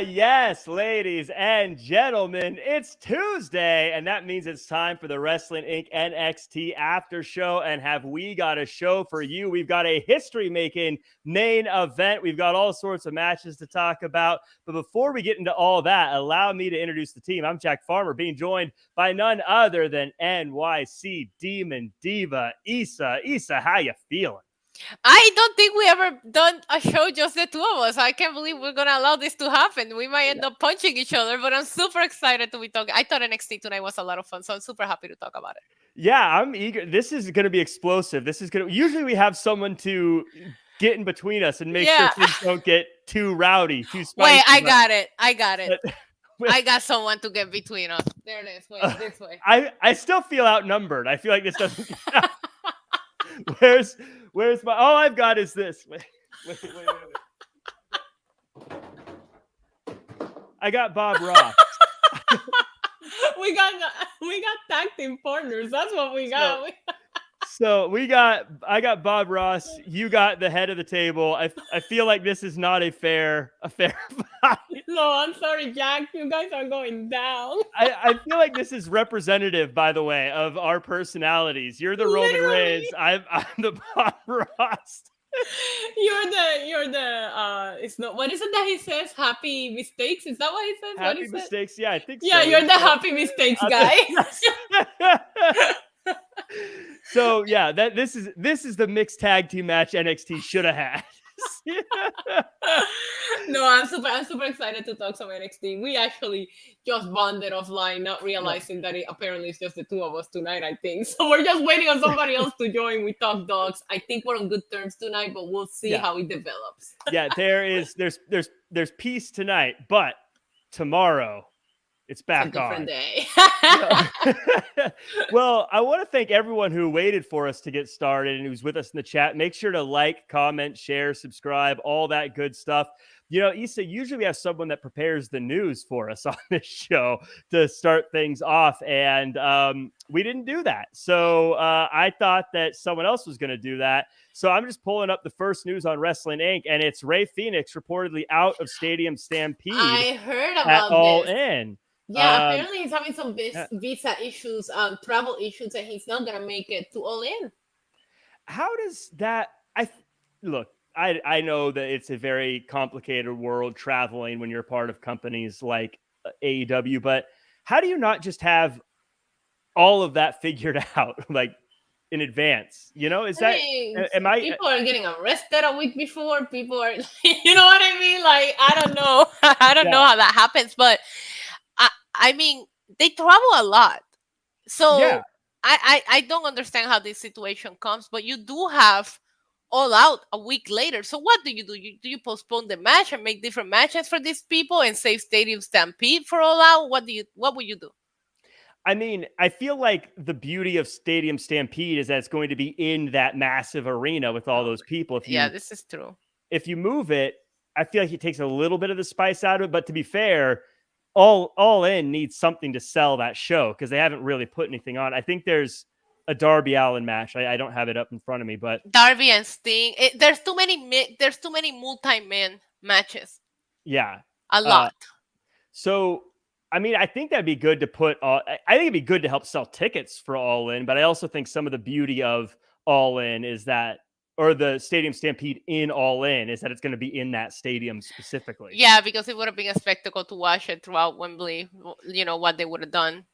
Yes, ladies and gentlemen, it's Tuesday, and that means it's time for the Wrestling Inc. NXT after show. And have we got a show for you? We've got a history-making main event. We've got all sorts of matches to talk about. But before we get into all that, allow me to introduce the team. I'm Jack Farmer, being joined by none other than NYC Demon Diva Isa. Isa, how you feeling? I don't think we ever done a show just the two of us. I can't believe we're gonna allow this to happen. We might end up punching each other, but I'm super excited to be talking. I thought NXT tonight was a lot of fun, so I'm super happy to talk about it. Yeah, I'm eager. This is going to be explosive. Usually we have someone to get in between us and make sure things don't get too rowdy, too spicy. Wait, I got it. I got someone to get between us. There it is. Wait, this way. I still feel outnumbered. I feel like this doesn't. Where's my? All I've got is this. Wait. I got Bob Ross. we got tag team partners. That's what we got. So I got Bob Ross. You got the head of the table. I feel like this is not a fair fight. No, I'm sorry, Jack. You guys are going down. I feel like this is representative, by the way, of our personalities. You're the Roman Reigns. I'm the Bob Ross. You're the it's not, what is it that he says? Happy mistakes? Is that what he says? Happy mistakes? Yeah, I think so. Yeah, you're the happy mistakes guy. So yeah, this is the mixed tag team match NXT should have had. No, I'm super excited to talk some NXT. We actually just bonded offline, not realizing that it apparently is just the two of us tonight, I think. So we're just waiting on somebody else to join. We talk dogs. I think we're on good terms tonight, but we'll see how it develops. Yeah, there's peace tonight, but tomorrow it's back it's a different day. Well, I want to thank everyone who waited for us to get started and who's with us in the chat. Make sure to like, comment, share, subscribe, all that good stuff. You know, Isa, usually we have someone that prepares the news for us on this show to start things off, and we didn't do that. So I thought that someone else was going to do that. So I'm just pulling up the first news on Wrestling Inc., and it's Rey Fenix reportedly out of Stadium Stampede. I heard about All In. Yeah, apparently he's having some visa issues, travel issues, and he's not going to make it to All In. How does that... Look, I know that it's a very complicated world traveling when you're part of companies like AEW, but how do you not just have all of that figured out, like, in advance? You know, people are getting arrested a week before. People are, you know what I mean? Like, I don't know. I don't know how that happens, but I mean, they travel a lot. So I don't understand how this situation comes, but you do have All Out a week later. So what do? Do you postpone the match and make different matches for these people and save Stadium Stampede for All Out? What would you do? I mean, I feel like the beauty of Stadium Stampede is that it's going to be in that massive arena with all those people. This is true. If you move it, I feel like it takes a little bit of the spice out of it. But to be fair, All In needs something to sell that show because they haven't really put anything on. I think there's a Darby Allin match. I don't have it up in front of me, but Darby and Sting. There's too many multi-man matches. Yeah, a lot. So I mean, I think that'd be good to put. I think it'd be good to help sell tickets for All In, but I also think some of the beauty of All In is that, or the Stadium Stampede in All In, is that it's going to be in that stadium specifically. Yeah, because it would have been a spectacle to watch it throughout Wembley. You know what they would have done.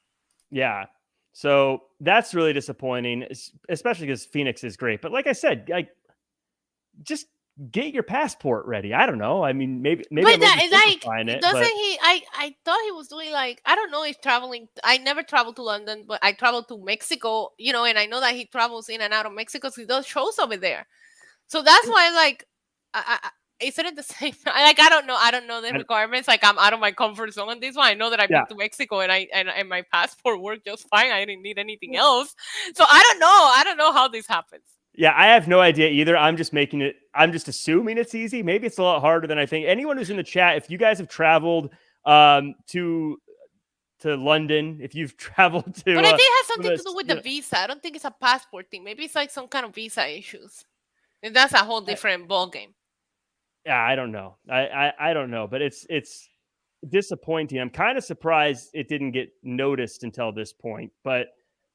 Yeah, so that's really disappointing, especially because Phoenix is great. But like I said, just get your passport ready. I don't know. I mean, maybe. But doesn't he? I thought he was doing, like, I don't know if traveling. I never traveled to London, but I traveled to Mexico. You know, and I know that he travels in and out of Mexico. So he does shows over there. So that's why, like, isn't it the same? Like, I don't know the requirements. Like, I'm out of my comfort zone on this one. I know that I've been to Mexico and my passport worked just fine. I didn't need anything else. So I don't know how this happens. Yeah, I have no idea either. I'm just assuming it's easy. Maybe it's a lot harder than I think. Anyone who's in the chat, if you guys have traveled to London, if you've traveled to... But I think it has something to do with the visa. I don't think it's a passport thing. Maybe it's like some kind of visa issues. And that's a whole different ballgame. Yeah, I don't know. I don't know, but it's disappointing. I'm kind of surprised it didn't get noticed until this point, but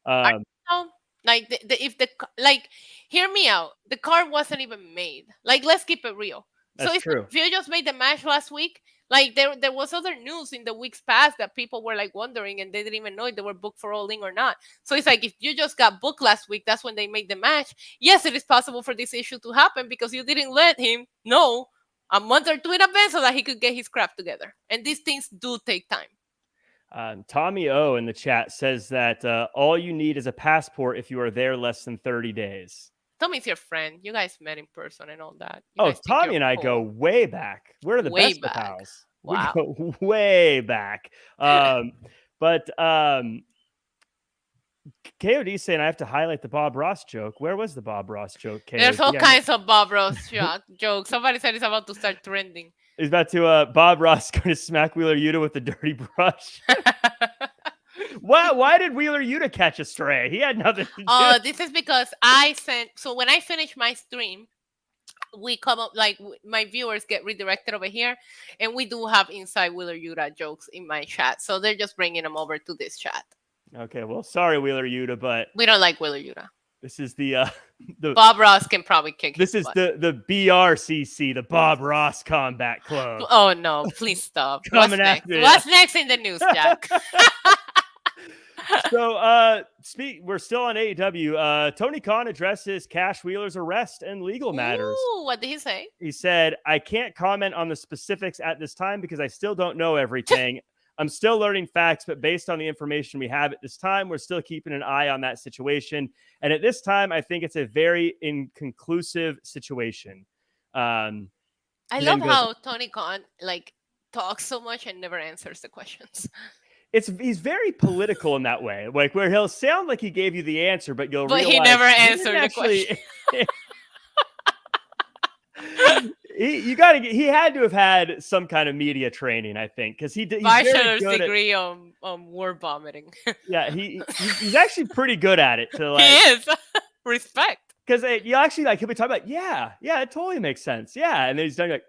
I um, don't know. Like if like, hear me out. The card wasn't even made. Like, let's keep it real. So that's true. if you just made the match last week, like there was other news in the weeks past that people were like wondering and they didn't even know if they were booked for All In or not. So it's like if you just got booked last week, that's when they made the match. Yes, it is possible for this issue to happen because you didn't let him know a month or two in advance so that he could get his crap together. And these things do take time. Tommy O in the chat says that all you need is a passport if you are there less than 30 days. Tommy's your friend. You guys met in person and all that. You Oh, guys think Tommy you're and I go cool. way back. We're the Way best of back. pals. Wow. We go way back. But KOD saying I have to highlight the Bob Ross joke. Where was the Bob Ross joke, KOD? There's all kinds of Bob Ross jokes. Somebody said it's about to start trending. He's about to Bob Ross going to smack Wheeler Yuta with the dirty brush. Why did Wheeler Yuta catch a stray? He had nothing to do. This is because so when I finish my stream, we come up, like, my viewers get redirected over here, and we do have inside Wheeler Yuta jokes in my chat. So they're just bringing them over to this chat. Okay, well, sorry, Wheeler Yuta, but we don't like Wheeler Yuta. This is the Bob Ross can probably kick. This is the BRCC, the Bob Ross Combat Club. Oh no! Please stop. Coming after you. What's next in the news, Jack? So, we're still on AEW. Tony Khan addresses Cash Wheeler's arrest and legal matters. Ooh, what did he say? He said, "I can't comment on the specifics at this time because I still don't know everything. I'm still learning facts, but based on the information we have at this time, we're still keeping an eye on that situation. And at this time, I think it's a very inconclusive situation." I love how Tony Khan talks so much and never answers the questions. He's very political in that way, like where he'll sound like he gave you the answer, but realize he never answered the question. He had to have had some kind of media training, I think, because he's bachelor's degree on word vomiting. Yeah, he's actually pretty good at it. He is. Respect. Because you actually he'll be talking about yeah, it totally makes sense. Yeah, and then he's done like,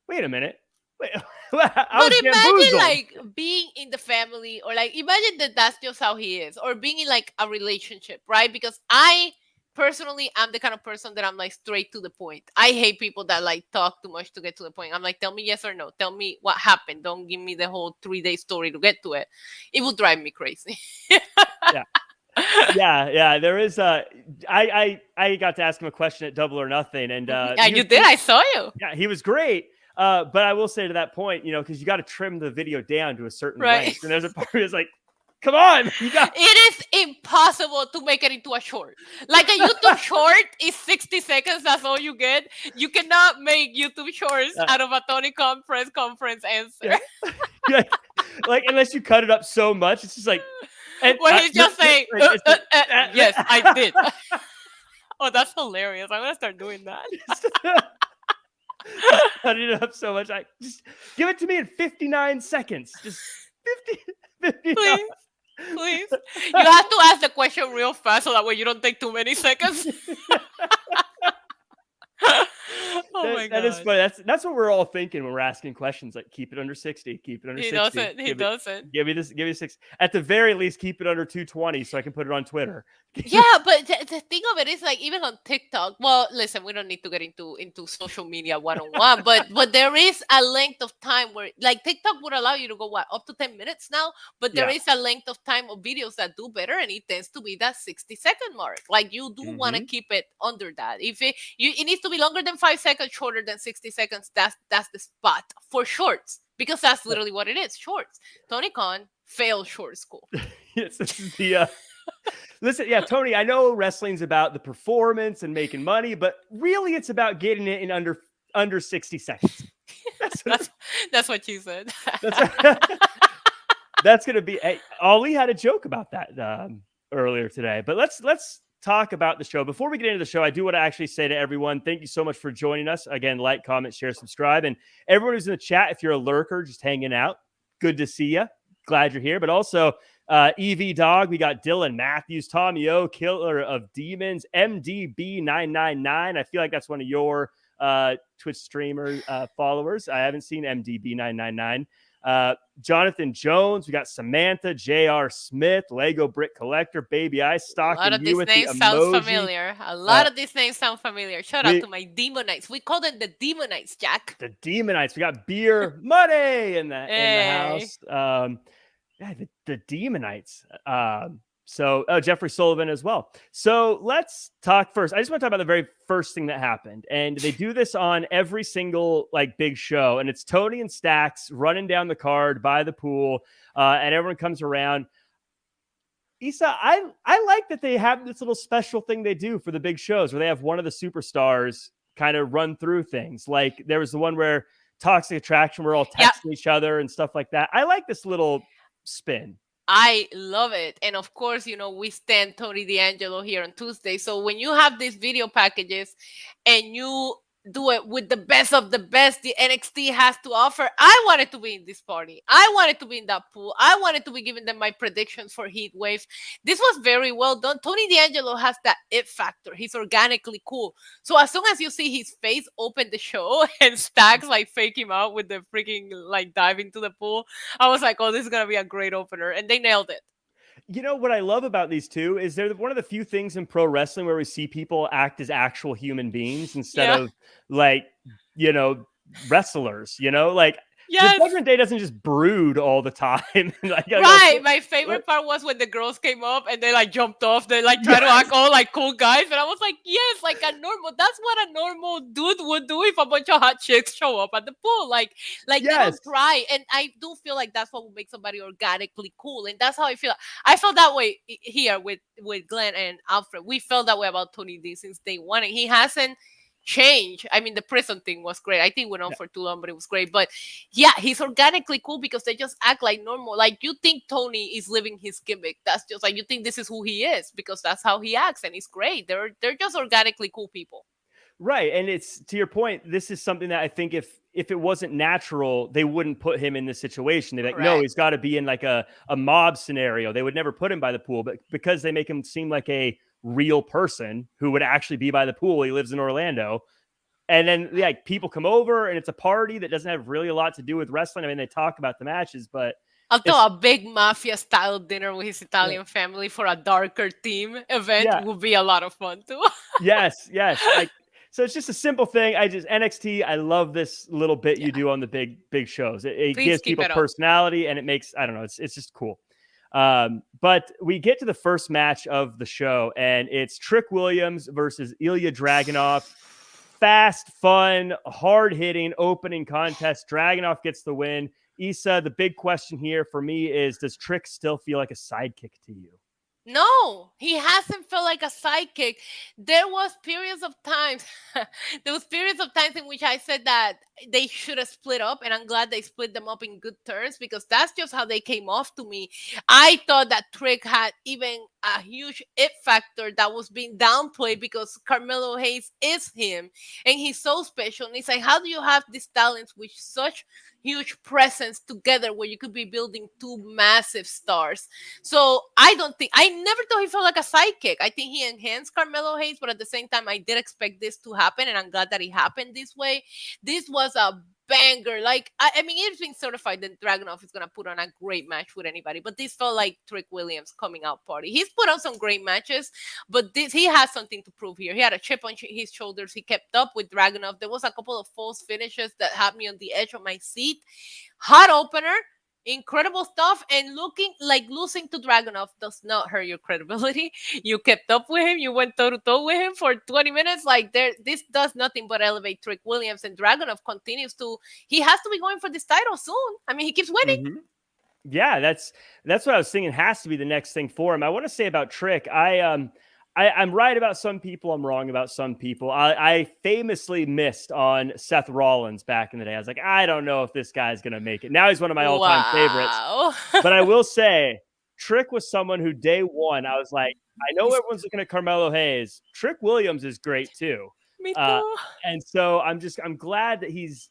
wait a minute. Wait, but imagine being in the family, or imagine that's just how he is, or being in a relationship, right? Because I personally am the kind of person that I'm straight to the point. I hate people that talk too much to get to the point. I'm like, tell me yes or no. Tell me what happened. Don't give me the whole 3-day story to get to it. It would drive me crazy. Yeah. There is I got to ask him a question at Double or Nothing, and you did. I saw you. Yeah, he was great. But I will say to that point, because you got to trim the video down to a certain length, and there's a part that's like, come on, it is impossible to make it into a short. Like a YouTube short is 60 seconds. That's all you get. You cannot make YouTube shorts out of a Tony Khan press conference answer. Unless you cut it up so much, it's just like. When he's just saying, yes, I did. Oh, that's hilarious. I'm gonna start doing that. Cut it up so much. Just give it to me in 59 seconds. Just 50. Please. You have to ask the question real fast so that way you don't take too many seconds. Oh my God. That is funny. That's what we're all thinking when we're asking questions. Like, keep it under 60. Keep it under 60. He doesn't. Give me 6. At the very least, keep it under 220 so I can put it on Twitter. Yeah, but the thing of it is, even on TikTok. Well, listen, we don't need to get into social media one-on-one, but there is a length of time where TikTok would allow you to go up to 10 minutes now, but there is a length of time of videos that do better, and it tends to be that 60-second mark. You do want to keep it under that. If it needs to be longer than 5 seconds, shorter than 60 seconds, that's the spot for shorts, because that's literally what it is, shorts. Tony Khan failed short school. Yes, this is the listen, Tony, I know wrestling's about the performance and making money, but really it's about getting it in under 60 seconds. That's what you said. That's gonna be Ali had a joke about that earlier today. But let's talk about the show. Before we get into the show, I do want to actually say to everyone, thank you so much for joining us. Again, like, comment, share, subscribe. And everyone who's in the chat, if you're a lurker, just hanging out, good to see you. Glad you're here. But also, EV Dog, we got Dylan Matthews, Tommy O, Killer of Demons, MDB999. I feel like that's one of your Twitch streamer followers. I haven't seen MDB999. Jonathan Jones. We got Samantha, J.R. Smith, Lego Brick Collector, Baby Ice, stalking you with the emoji. Sounds familiar. A lot of these names sound familiar. Shout out to my Demonites. We call them the Demonites, Jack. The Demonites. We got Beer Money in the house. The Demonites. So Jeffrey Sullivan as well. So let's talk first. I just want to talk about the very first thing that happened. And they do this on every single like big show. And it's Tony and Stax running down the card by the pool. And everyone comes around. Isa, I like that they have this little special thing they do for the big shows where they have one of the superstars kind of run through things. Like there was the one where Toxic Attraction, we're all texting each other and stuff like that. I like this little spin. I love it. And of course, you know, we stand Tony D'Angelo here on Tuesday. So when you have these video packages and you do it with the best of the best the NXT has to offer, I wanted to be in this party. I wanted to be in that pool. I wanted to be giving them my predictions for Heat Wave. This was very well done. Tony D'Angelo has that it factor. He's organically cool. So as soon as you see his face open the show and Stax like fake him out with the freaking like dive into the pool, I was like, oh, this is going to be a great opener. And they nailed it. You know, what I love about these two is they're one of the few things in pro wrestling where we see people act as actual human beings instead of like, you know, wrestlers, you know, like the Judgment Day doesn't just brood all the time. Like, right. My favorite part was when the girls came up and they like jumped off. They like try to act all like cool guys. And I was like, yes, like a normal. That's what a normal dude would do if a bunch of hot chicks show up at the pool. Like they don't try. And I do feel like that's what will make somebody organically cool. And that's how I feel. I felt that way here with Glenn and Alfred. We felt that way about Tony D since day one. And he hasn't change. I mean, the prison thing was great. I think it went on for too long, but it was great. But yeah, he's organically cool because they just act like normal. Like you think Tony is living his gimmick. That's just like you think this is who he is because that's how he acts, and he's great. They're just organically cool people. Right. And it's to your point, this is something that I think if it wasn't natural, they wouldn't put him in this situation. They're like, no, he's got to be in like a mob scenario. They would never put him by the pool, but because they make him seem like a real person who would actually be by the pool. He lives in Orlando. And then like people come over and it's a party that doesn't have really a lot to do with wrestling. I mean, they talk about the matches, but although a big mafia style dinner with his Italian family for a darker theme event would be a lot of fun too. yes. Like, so it's just a simple thing. NXT, I love this little bit you do on the big shows. It gives people personality and it makes, I don't know, it's just cool. But we get to the first match of the show and it's Trick Williams versus Ilya Dragunov. Fast, fun, hard-hitting opening contest. Dragunov gets the win. Isa, the big question here for me is, does Trick still feel like a sidekick to you? No, he hasn't felt like a sidekick. There was periods of times in which I said that they should have split up, and I'm glad they split them up in good terms because that's just how they came off to me. I thought that Trick had even a huge it factor that was being downplayed because Carmelo Hayes is him, and he's so special. And it's like, how do you have these talents with such huge presence together where you could be building two massive stars? So I never thought he felt like a sidekick. I think he enhanced Carmelo Hayes, but at the same time, I did expect this to happen, and I'm glad that it happened this way. This was a banger. Like, I mean, it's been certified that Dragunov is going to put on a great match with anybody, but this felt like Trick Williams' coming out party. He's put on some great matches, but he has something to prove here. He had a chip on his shoulders. He kept up with Dragunov. There was a couple of false finishes that had me on the edge of my seat. Hot opener. Incredible stuff, and looking like losing to Dragunov does not hurt your credibility. You kept up with him. You went toe-to-toe with him for 20 minutes. Like, this does nothing but elevate Trick Williams, and Dragunov he has to be going for this title soon. I mean, he keeps winning. Mm-hmm. Yeah, that's what I was thinking has to be the next thing for him. I want to say about Trick, I'm right about some people. I'm wrong about some people. I famously missed on Seth Rollins back in the day. I was like, I don't know if this guy's going to make it. Now he's one of my all-time favorites. But I will say, Trick was someone who day one, I was like, I know everyone's looking at Carmelo Hayes. Trick Williams is great too. Me too. And so I'm glad that he's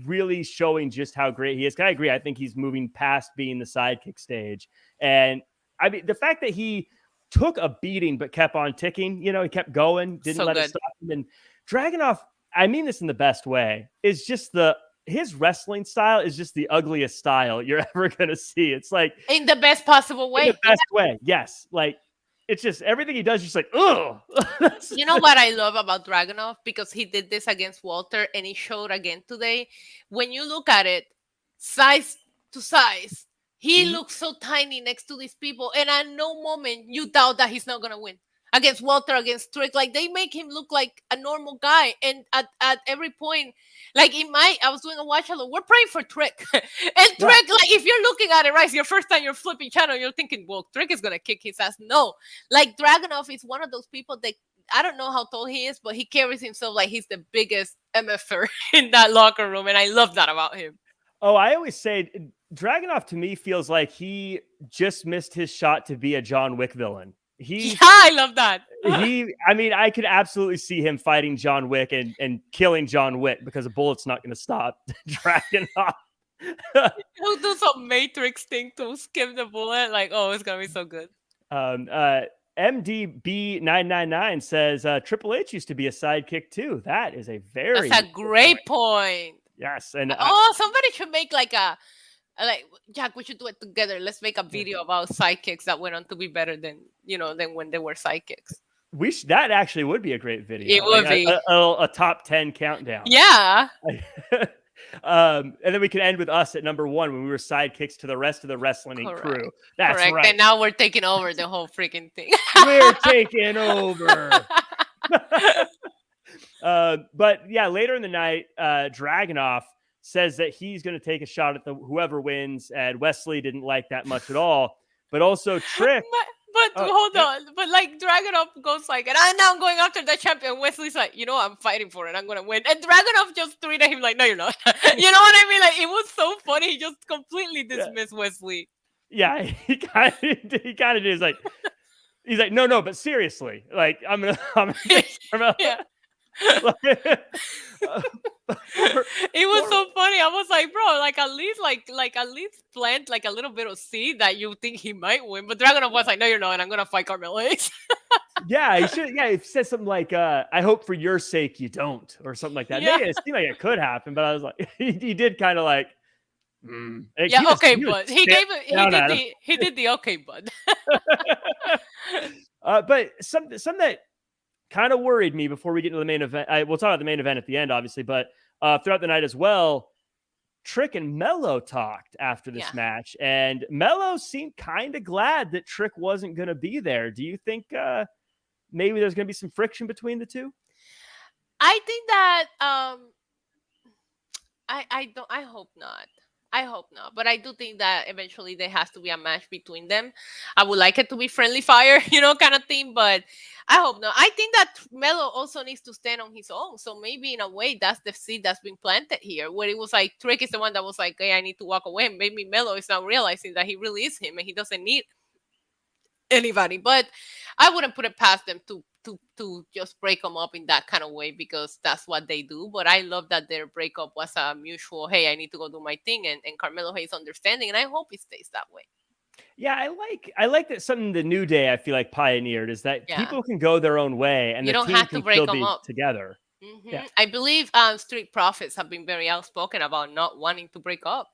really showing just how great he is. I agree. I think he's moving past being the sidekick stage. And I mean, the fact that he took a beating but kept on ticking, he kept going, didn't let it stop him. And Dragunov, I mean this in the best way, is just his wrestling style is just the ugliest style you're ever gonna see. It's like in the best possible way. In the best way, yes. Like it's just everything he does, just like, ugh. You know what I love about Dragunov? Because he did this against Walter and he showed again today. When you look at it, size to size, he looks so tiny next to these people. And at no moment you doubt that he's not going to win. Against Walter, against Trick, like they make him look like a normal guy. And at every point, like I was doing a watch along, we're praying for Trick. And Trick, like if you're looking at it, right, it's your first time you're flipping channel, you're thinking, well, Trick is going to kick his ass. No, like Dragunov is one of those people that, I don't know how tall he is, but he carries himself like he's the biggest MFer in that locker room. And I love that about him. Oh, I always say Dragunov to me feels like he just missed his shot to be a John Wick villain. I love that. I mean, I could absolutely see him fighting John Wick and killing John Wick because a bullet's not going to stop Dragunov. He'll do some Matrix thing to skip the bullet. Like, oh, it's going to be so good. MDB999 says Triple H used to be a sidekick too. That's a great point. Yes, and somebody should make like Jack, we should do it together. Let's make a video about sidekicks that went on to be better than when they were sidekicks. That actually would be a great video. It would be a top 10 countdown. Yeah. And then we can end with us at number 1 when we were sidekicks to the rest of the Wrestling Inc. crew. That's correct. Right. And now we're taking over the whole freaking thing. We're taking over. But yeah, later in the night, Dragunov says that he's going to take a shot at whoever wins, and Wesley didn't like that much at all. But also Trick. But hold on. But like Dragunov goes like, and I'm going after the champion. Wesley's like, I'm fighting for it. I'm going to win. And Dragunov just treated him like, no, you're not. You know what I mean? Like, it was so funny. He just completely dismissed Wesley. Yeah, he kind of did. He's like, no, but seriously, like, I'm gonna yeah. It was so funny. I was like, bro, like at least plant like a little bit of seed that you think he might win. But Dragunov was like, no, you're not, and I'm gonna fight Carmelo Hayes. Yeah, he should. Yeah, he said something like, I hope for your sake you don't, or something like that. Yeah. It seemed like it could happen, but I was like, he did kind of like, yeah, okay, bud. He did the okay, bud. But some that kind of worried me before we get into the main event. We'll talk about the main event at the end, obviously, but throughout the night as well, Trick and Mello talked after this match, and Mello seemed kind of glad that Trick wasn't going to be there. Do you think maybe there's going to be some friction between the two? I think that I hope not. I hope not, but I do think that eventually there has to be a match between them. I would like it to be friendly fire, kind of thing, but I hope not. I think that Mello also needs to stand on his own. So maybe in a way that's the seed that's been planted here, where it was like Trick is the one that was like, hey, I need to walk away. And maybe Mello is now realizing that he really is him and he doesn't need anybody. But I wouldn't put it past them to just break them up in that kind of way, because that's what they do. But I love that their breakup was a mutual, hey, I need to go do my thing, and Carmelo Hayes understanding, and I hope it stays that way. Yeah, I like that something the New Day I feel like pioneered is that people can go their own way and you the team have can to break still them be up together. Mm-hmm. Yeah. I believe Street Profits have been very outspoken about not wanting to break up.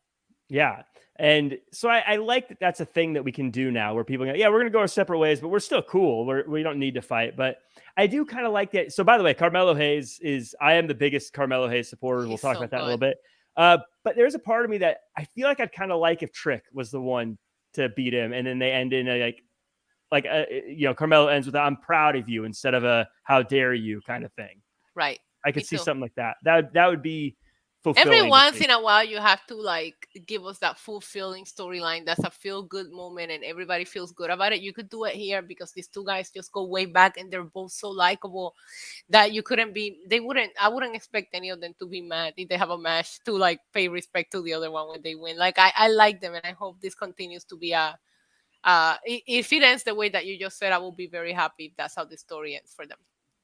Yeah. And so I like that that's a thing that we can do now, where people go, yeah, we're going to go our separate ways, but we're still cool. We don't need to fight. But I do kind of like that. So by the way, Carmelo Hayes I am the biggest Carmelo Hayes supporter. We'll talk about that in a little bit. But there's a part of me that I feel like I'd kind of like if Trick was the one to beat him, and then they end in a Carmelo ends with a, I'm proud of you, instead of a how dare you kind of thing. Right. I could see something like that. That would be fulfilling. Every once in a while, you have to like give us that fulfilling storyline. That's a feel good moment, and everybody feels good about it. You could do it here because these two guys just go way back, and they're both so likable that you couldn't be. I wouldn't expect any of them to be mad if they have a match to like pay respect to the other one when they win. Like I like them, and I hope this continues to be if it ends the way that you just said, I will be very happy if that's how the story ends for them.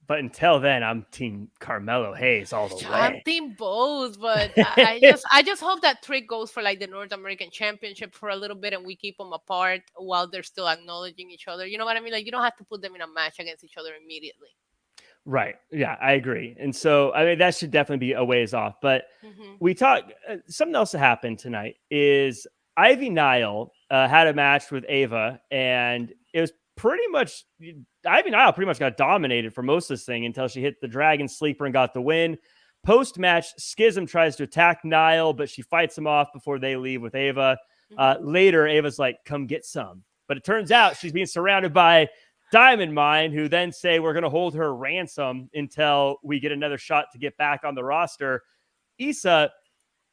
But until then, I'm team Carmelo Hayes all the way. I'm team both, but I just hope that Trick goes for like the North American Championship for a little bit, and we keep them apart while they're still acknowledging each other. You know what I mean? Like, you don't have to put them in a match against each other immediately. Right. Yeah, I agree. And so, I mean, that should definitely be a ways off. But Hmm. we talk something else that happened tonight is Ivy Nile had a match with Ava, and it was pretty much Ivy Nile pretty much got dominated for most of this thing until she hit the Dragon Sleeper and got the win. Post match, Schism tries to attack Nile, but she fights him off before they leave with Ava. Hmm. Later, Ava's like, "Come get some," but it turns out she's being surrounded by Diamond Mine, who then say we're going to hold her ransom until we get another shot to get back on the roster. Isa,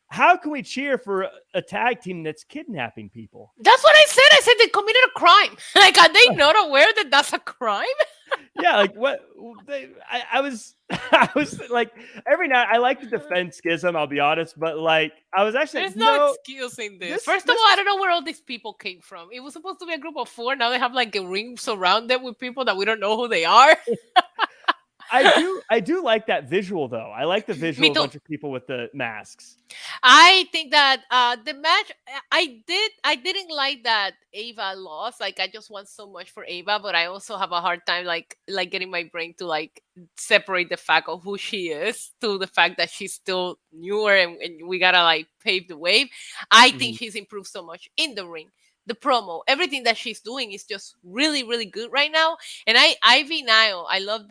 how can we cheer for a tag team that's kidnapping people? That's what I said. I said they committed a crime. Like, are they not aware that that's a crime? Yeah, like what? I was, I was like, every night I like to defend Schism. I'll be honest, but like, I was actually There's like, no excusing this. First of all, I don't know where all these people came from. It was supposed to be a group of 4. Now they have like a ring surrounded with people that we don't know who they are. I do like that visual though. I like the visual of a bunch of people with the masks. I think that the match, I didn't like that Ava lost. Like, I just want so much for Ava, but I also have a hard time like getting my brain to like separate the fact of who she is to the fact that she's still newer, and we gotta like pave the way. I think she's improved so much in the ring. The promo, everything that she's doing is just really, really good right now. And Ivy Nile, I love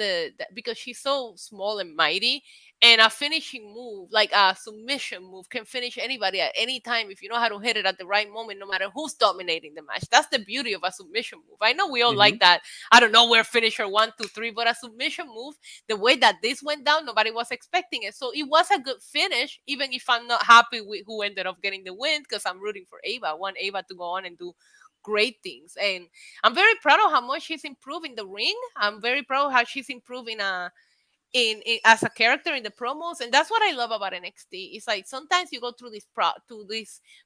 because she's so small and mighty. And a finishing move, like a submission move, can finish anybody at any time if you know how to hit it at the right moment, no matter who's dominating the match. That's the beauty of a submission move. I know we all like that. I don't know where finisher 1, 2, 3, but a submission move, the way that this went down, nobody was expecting it. So it was a good finish, even if I'm not happy with who ended up getting the win, because I'm rooting for Ava. I want Ava to go on and do great things. And I'm very proud of how much she's improving the ring. I'm very proud of how she's improving in as a character in the promos. And that's what I love about NXT. It's like sometimes you go through these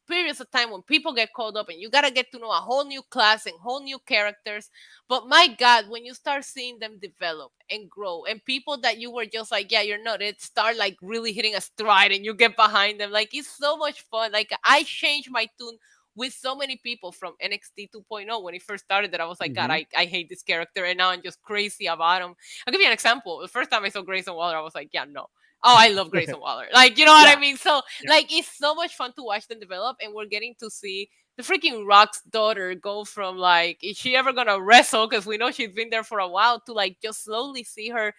periods of time when people get called up and you gotta get to know a whole new class and whole new characters. But my God, when you start seeing them develop and grow, and people that you were just like, yeah, you're not, it start like really hitting a stride and you get behind them, like it's so much fun. Like, I changed my tune with so many people from NXT 2.0 when it first started, that I was like, God, I hate this character, and now I'm just crazy about him. I'll give you an example. The first time I saw Grayson Waller, I was like, yeah, no. Oh, I love Grayson Waller. Like, you know what I mean? So, like, it's so much fun to watch them develop, and we're getting to see the freaking Rock's daughter go from, like, is she ever gonna wrestle? Because we know she's been there for a while, to, like, just slowly see her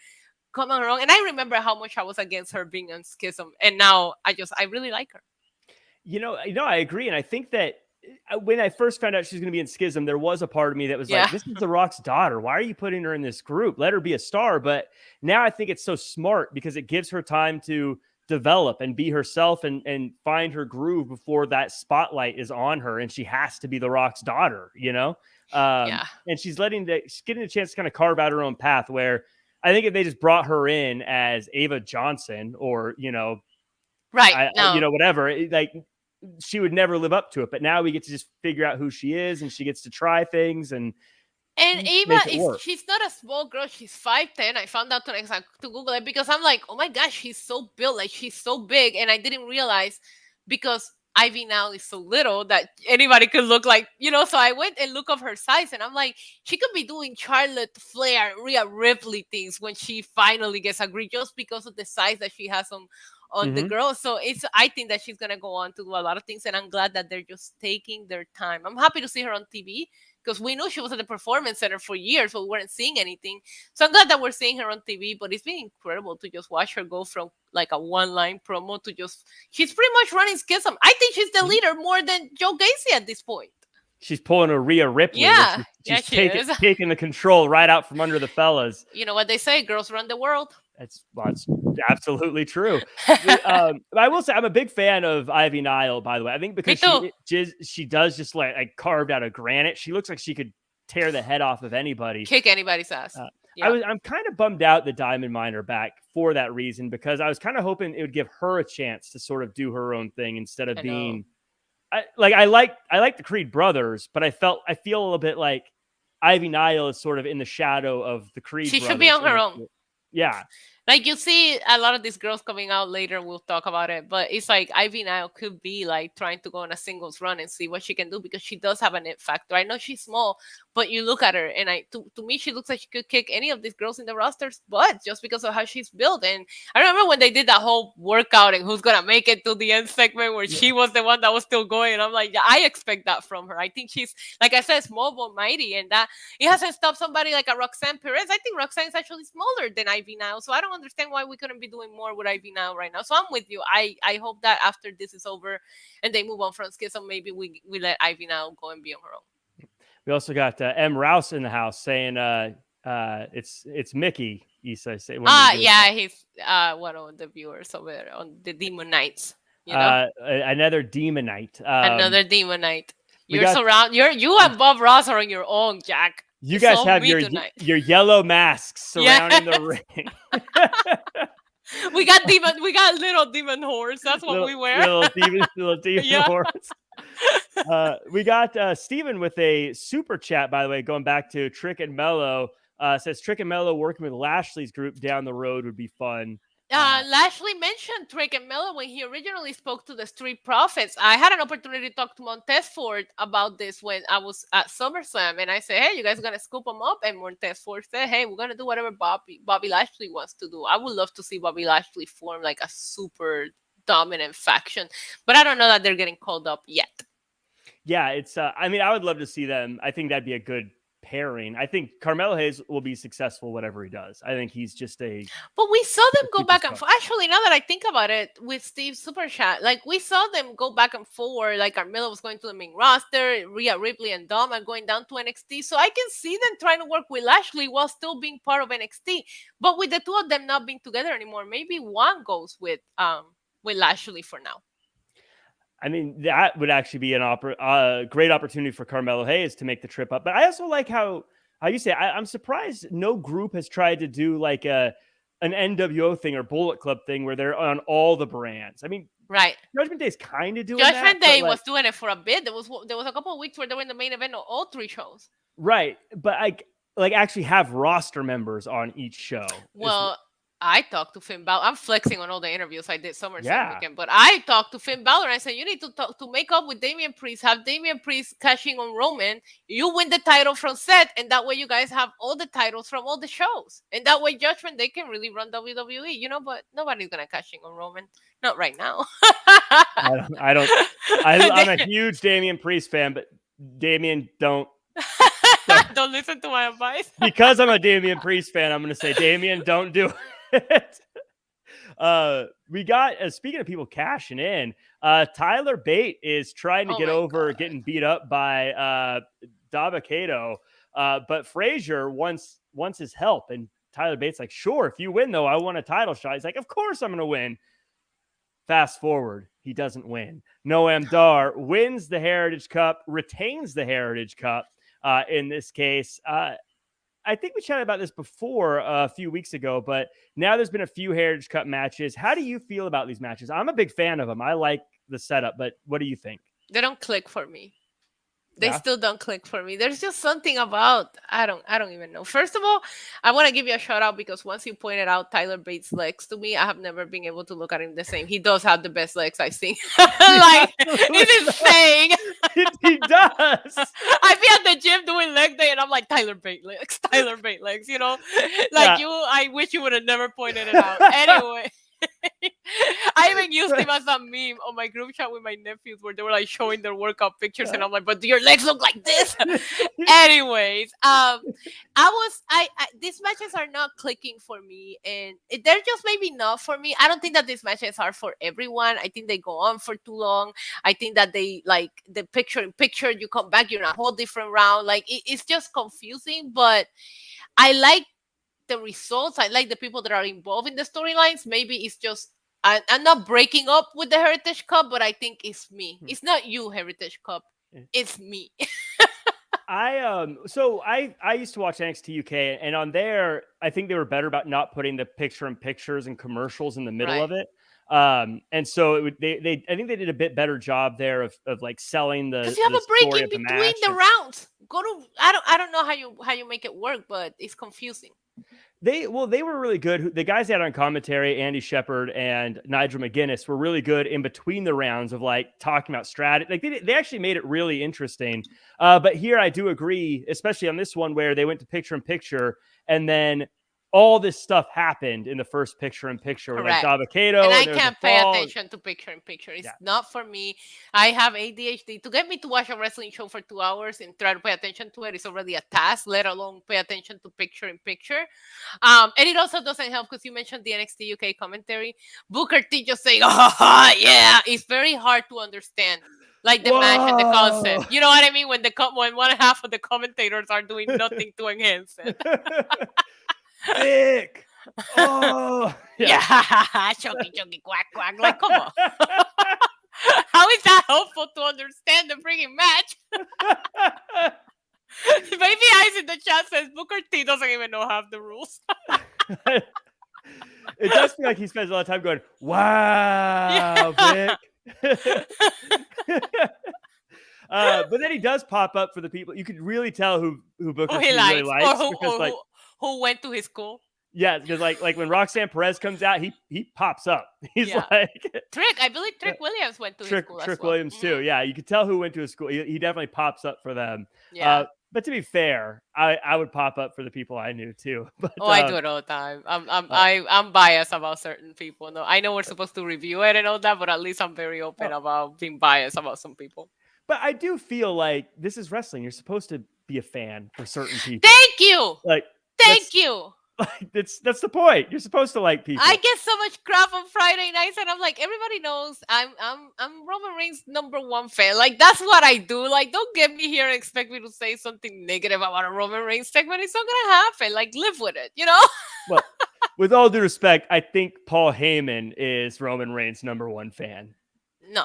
come along. And I remember how much I was against her being on Schism, and now I really like her. You know, I agree. And I think that when I first found out she's going to be in Schism, there was a part of me that was like, this is The Rock's daughter. Why are you putting her in this group? Let her be a star. But now I think it's so smart because it gives her time to develop and be herself and find her groove before that spotlight is on her. And she has to be The Rock's daughter, you know? And she's getting a chance to kind of carve out her own path, where I think if they just brought her in as Ava Johnson or, you know, whatever, like, she would never live up to it. But now we get to just figure out who she is, and she gets to try things. And Ava she's not a small girl. She's 5'10". I found out to Google it, because I'm like, oh my gosh, she's so built, like she's so big. And I didn't realize, because Ivy now is so little, that anybody could look like, you know. So I went and looked up her size, and I'm like, she could be doing Charlotte Flair, Rhea Ripley things when she finally gets a grip, just because of the size that she has on the girl. So I think that she's gonna go on to do a lot of things, and I'm glad that they're just taking their time. I'm happy to see her on TV, because we knew she was at the Performance Center for years, but we weren't seeing anything. So I'm glad that we're seeing her on TV. But it's been incredible to just watch her go from like a one-line promo to she's pretty much running Schism. I think she's the leader more than Joe Gacy at this point. She's pulling a Rhea Ripley. Yeah, she's taking the control right out from under the fellas. You know what they say, girls run the world. That's absolutely true. I will say I'm a big fan of Ivy Nile, by the way. I think because she does just like carved out of granite. She looks like she could tear the head off of anybody. Kick anybody's ass. I'm kind of bummed out the Diamond Mine are back for that reason, because I was kind of hoping it would give her a chance to sort of do her own thing instead of being I like the Creed brothers, but I feel a little bit like Ivy Nile is sort of in the shadow of the Creed brothers. She should be on her own. Yeah. Like you see a lot of these girls coming out later, we'll talk about it, but it's like Ivy now could be like trying to go on a singles run and see what she can do because she does have an it factor. I know she's small, but you look at her and to me she looks like she could kick any of these girls in the roster's butt just because of how she's built. And I remember when they did that whole workout and who's gonna make it to the end segment where she was the one that was still going. And I'm like, yeah, I expect that from her. I think she's, like I said, small but mighty, and that it hasn't stopped somebody like a Roxanne Perez. I think Roxanne is actually smaller than Ivy now, so I don't understand why we couldn't be doing more with Ivy now right now. So I'm with you. I hope that after this is over and they move on from Schism, maybe we let Ivy now go and be on her own. We also got M. Rouse in the house saying it's Mickey. Isa say yeah, he's one of the viewers over there on the Demon Knights. You know? Another Demonite. Another Demonite. You and Bob Ross are on your own, Jack. You guys have your yellow masks surrounding the ring. We got little demon horns. That's what we wear. Little demon horns. We got Steven with a super chat, by the way, going back to Trick and Mello. Says Trick and Mello working with Lashley's group down the road would be fun. Lashley mentioned Trick and Mello when he originally spoke to the Street Profits. I had an opportunity to talk to Montez Ford about this when I was at SummerSlam, and I said, "Hey, you guys gonna scoop them up?" And Montez Ford said, "Hey, we're gonna do whatever Bobby Lashley wants to do." I would love to see Bobby Lashley form like a super dominant faction, but I don't know that they're getting called up yet. Yeah, it's. I mean, I would love to see them. I think that'd be a good pairing. I think Carmelo Hayes will be successful whatever he does. I think he's just a. But we saw them go back and forth. Actually, now that I think about it, with Steve's super chat, like we saw them go back and forth. Like Carmelo was going to the main roster, Rhea Ripley and Dom are going down to NXT. So I can see them trying to work with Lashley while still being part of NXT. But with the two of them not being together anymore, maybe one goes with Lashley for now. I mean, that would actually be a great opportunity for Carmelo Hayes to make the trip up. But I also like how you say, I'm surprised no group has tried to do like an NWO thing or Bullet Club thing where they're on all the brands. I mean, right. Judgment Day is kind of doing that. Judgment Day was doing it for a bit. There was a couple of weeks where they were in the main event of all three shows. Right. But I actually have roster members on each show. Well, I talked to Finn Balor. I'm flexing on all the interviews I did SummerSlam weekend, but I talked to Finn Balor and I said, you need to make up with Damian Priest, have Damian Priest cashing on Roman. You win the title from Seth, and that way you guys have all the titles from all the shows. And that way Judgment Day can really run WWE, you know, but nobody's going to cash in on Roman. Not right now. I'm a huge Damian Priest fan, but Damian, don't listen to my advice. Because I'm a Damian Priest fan, I'm going to say, Damian, don't do it. We got speaking of people cashing in, Tyler Bate is trying to get over getting beat up by Dabba-Kato, but Frazier wants his help, and Tyler Bate's like, sure, if you win though, I want a title shot. He's like, of course I'm gonna win. Fast forward, he doesn't win. Noam Dar wins the Heritage Cup, retains the Heritage Cup in this case. I think we chatted about this before a few weeks ago, but now there's been a few Heritage Cup matches. How do you feel about these matches? I'm a big fan of them. I like the setup, but what do you think? They don't click for me. They still don't click for me. There's just something about, I don't even know. First of all, I want to give you a shout out because once you pointed out Tyler Bates' legs to me, I have never been able to look at him the same. He does have the best legs I've seen. Like, it's insane. He does. I be at the gym doing leg day and I'm like, Tyler Bate legs, you know? Like I wish you would have never pointed it out. Anyway. I even used him as a meme on my group chat with my nephews where they were like showing their workout pictures and I'm like, but do your legs look like this? Anyways, these matches are not clicking for me and they're just maybe not for me. I don't think that these matches are for everyone. I think they go on for too long. I think that they like the picture in picture, you come back, you're in a whole different round. Like it's just confusing, but I like the results. I like the people that are involved in the storylines. Maybe it's just I'm not breaking up with the Heritage Cup, but I think it's me. It's not you, Heritage Cup. It's me. I used to watch NXT UK, and on there, I think they were better about not putting the picture-in-pictures and commercials in the middle of it. And so I think they did a bit better job there of like selling the. Because you have a break in between the rounds. I don't know how you make it work, but it's confusing. They were really good. The guys they had on commentary, Andy Shepherd and Nigel McGuinness, were really good in between the rounds of like talking about strategy. Like they actually made it really interesting. But here I do agree, especially on this one where they went to picture in picture, and then all this stuff happened in the first picture in picture with like Dabba-Kato. And I can't pay attention to picture in picture. It's not for me. I have ADHD. To get me to watch a wrestling show for 2 hours and try to pay attention to it is already a task, let alone pay attention to picture in picture. And it also doesn't help because you mentioned the NXT UK commentary. Booker T just saying, oh, yeah. It's very hard to understand. Like the match and the concept. You know what I mean? When one half of the commentators are doing nothing to enhance it. Dick. Oh, yeah. Chunky, quack, quack. Like, come on. How is that helpful to understand the freaking match? Baby Eyes in the chat says Booker T doesn't even know half the rules. It does feel like he spends a lot of time going, wow, Vic. But then he does pop up for the people. You could really tell who Booker T really likes. Who went to his school. Yeah, because like when Roxanne Perez comes out, he pops up. He's like Trick. I believe Trick Williams went to his school. Trick Williams too. Yeah, you could tell who went to his school. He definitely pops up for them. Yeah. But to be fair, I would pop up for the people I knew too. But, I do it all the time. I'm biased about certain people. No, I know we're supposed to review it and all that, but at least I'm very open about being biased about some people. But I do feel like this is wrestling. You're supposed to be a fan for certain people. Thank you. Thank you. Like that's the point. You're supposed to like people. I get so much crap on Friday nights, and I'm like, everybody knows I'm Roman Reigns' #1 fan. Like that's what I do. Like, don't get me here and expect me to say something negative about a Roman Reigns segment. It's not gonna happen. Like, live with it, you know. Well, with all due respect, I think Paul Heyman is Roman Reigns' #1 fan. No.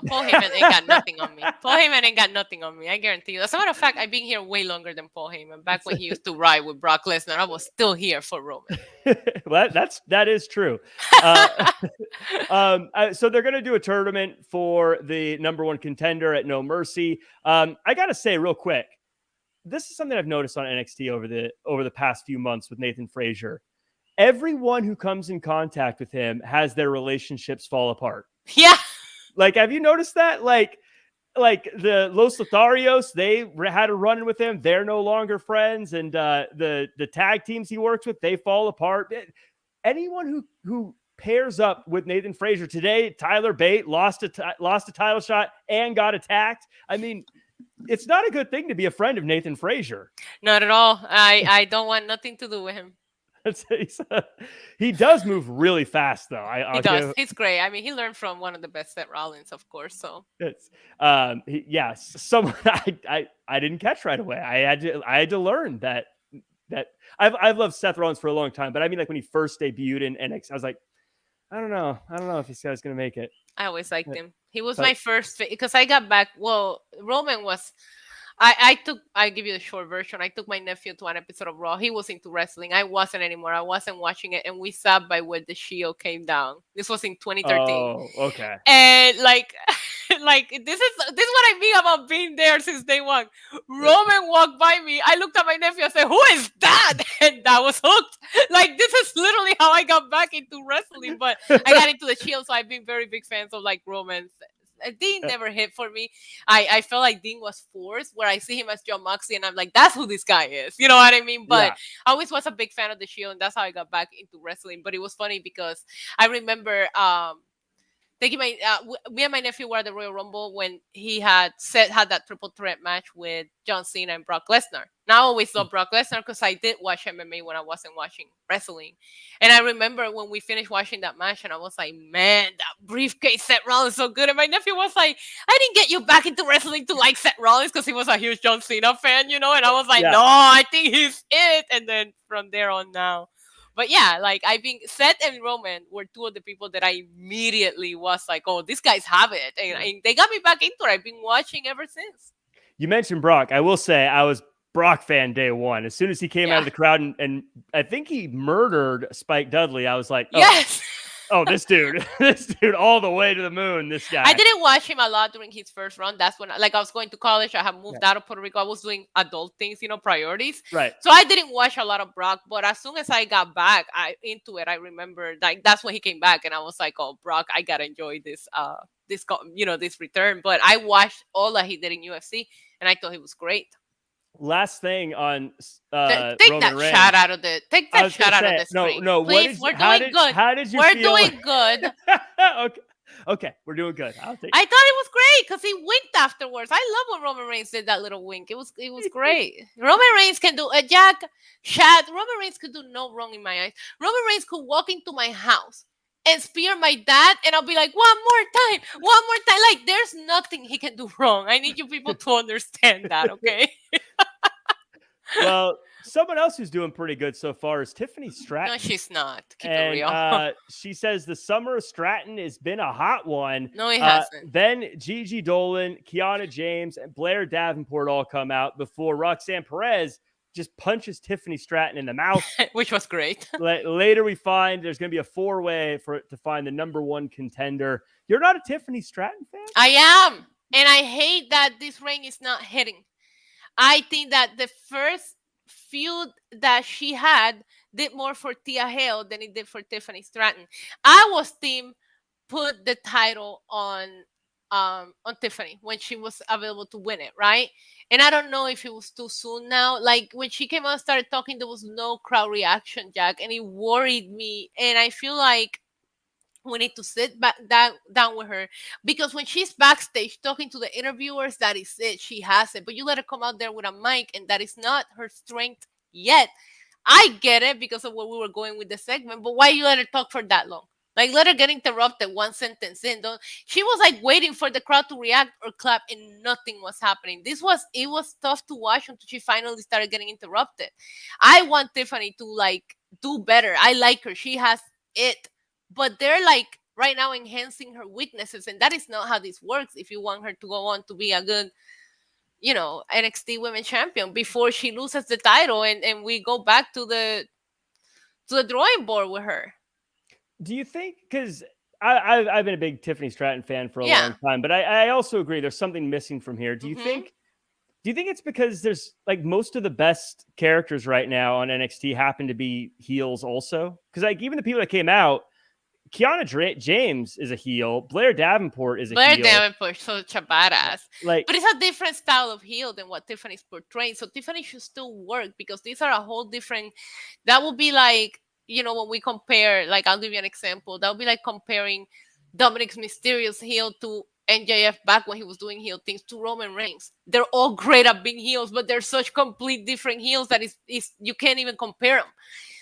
Paul Heyman ain't got nothing on me. Paul Heyman ain't got nothing on me. I guarantee you. As a matter of fact, I've been here way longer than Paul Heyman. Back when he used to ride with Brock Lesnar, I was still here for Roman. Well, that is true. So they're going to do a tournament for the #1 contender at No Mercy. I got to say real quick, this is something I've noticed on NXT over the past few months with Nathan Frazier. Everyone who comes in contact with him has their relationships fall apart. Yeah. Like, have you noticed that? Like the Los Lotharios, they had a run with him. They're no longer friends. And the tag teams he works with, they fall apart. Anyone who pairs up with Nathan Frazier today, Tyler Bate lost a title shot and got attacked. I mean, it's not a good thing to be a friend of Nathan Frazier. Not at all. I don't want nothing to do with him. He does move really fast, though. He does. He's great. I mean, he learned from one of the best, Seth Rollins, of course. So it's someone I didn't catch right away. I had to learn that I've loved Seth Rollins for a long time, but I mean, like when he first debuted in NXT, I was like, I don't know if this guy's gonna make it. I always liked him. He was my first because I got back. Well, Roman was. I give you the short version. I took my nephew to an episode of Raw. He was into wrestling. I wasn't anymore. I wasn't watching it. And we sat by where the Shield came down. This was in 2013. Oh, okay. And like this is what I mean about being there since day one. Roman walked by me. I looked at my nephew and said, "Who is that?" And that was hooked. Like, this is literally how I got back into wrestling. But I got into the Shield, so I've been very big fans of like Roman. Dean never hit for me. I felt like Dean was forced, where I see him as John Moxley and I'm like, that's who this guy is. You know what I mean? But I always was a big fan of the Shield, and that's how I got back into wrestling. But it was funny because I remember me and my nephew were at the Royal Rumble when he had that triple threat match with John Cena and Brock Lesnar. Now I always loved Brock Lesnar because I did watch MMA when I wasn't watching wrestling. And I remember when we finished watching that match and I was like, man, that briefcase Seth Rollins is so good. And my nephew was like, I didn't get you back into wrestling to like Seth Rollins because he was a huge John Cena fan, you know? And I was like, no, I think he's it. And then from there on now. But yeah, like Seth and Roman were two of the people that I immediately was like, oh, these guys have it. And they got me back into it. I've been watching ever since. You mentioned Brock. I will say I was Brock fan day one. As soon as he came out of the crowd and I think he murdered Spike Dudley, I was like, oh, yes. Oh, this dude, all the way to the moon. This guy. I didn't watch him a lot during his first run. That's when, I was going to college. I had moved out of Puerto Rico. I was doing adult things, priorities. Right. So I didn't watch a lot of Brock. But as soon as I got back into it, I remember that's when he came back, and I was like, "Oh, Brock, I gotta enjoy this, this return." But I watched all that he did in UFC, and I thought he was great. Last thing on take Roman that Reigns. shot out of the shot out of the screen. No. Please, we're doing good. How did you we're feel? We're doing good. Okay, we're doing good. I thought it was great because he winked afterwards. I love when Roman Reigns did that little wink. It was great. Roman Reigns can do Roman Reigns could do no wrong in my eyes. Roman Reigns could walk into my house and spear my dad, and I'll be like, one more time. Like, there's nothing he can do wrong. I need you people to understand that, okay? Well, someone else who's doing pretty good so far is Tiffany Stratton. No, she's not. Keep it real. She says the summer of Stratton has been a hot one. No, it hasn't. Then Gigi Dolan, Kiana James, and Blair Davenport all come out before Roxanne Perez just punches Tiffany Stratton in the mouth. Which was great. Later we find there's going to be a 4-way to find the number 1 contender. You're not a Tiffany Stratton fan? I am. And I hate that this reign is not hitting. I think that the first feud that she had did more for Tia Hale than it did for Tiffany Stratton. I was team put the title on Tiffany when she was available to win it, right? And I don't know if it was too soon now. Like, when she came out and started talking, there was no crowd reaction, Jack, and it worried me. And I feel like we need to sit back down with her, because when she's backstage talking to the interviewers, that is it. She has it. But you let her come out there with a mic, and that is not her strength yet. I get it because of where we were going with the segment, but why you let her talk for that long? Like, let her get interrupted one sentence in. She was like waiting for the crowd to react or clap, and nothing was happening. It was tough to watch until she finally started getting interrupted. I want Tiffany to like do better. I like her. She has it. But they're like right now enhancing her weaknesses, and that is not how this works. If you want her to go on to be a good, NXT Women's Champion before she loses the title, and we go back to the drawing board with her. Do you think, because I've been a big Tiffany Stratton fan for a long time, but I also agree there's something missing from here. Do you think it's because there's like most of the best characters right now on NXT happen to be heels also? Because like even the people that came out, Kiana James is a heel. Blair Davenport is a heel. Blair Davenport, such a badass. But it's a different style of heel than what Tiffany's portraying. So Tiffany should still work, because these are a whole different. That would be like, when we compare, like, I'll give you an example. That would be like comparing Dominic Mysterio's heel to MJF back when he was doing heel things to Roman Reigns. They're all great at being heels, but they're such complete different heels that is you can't even compare them.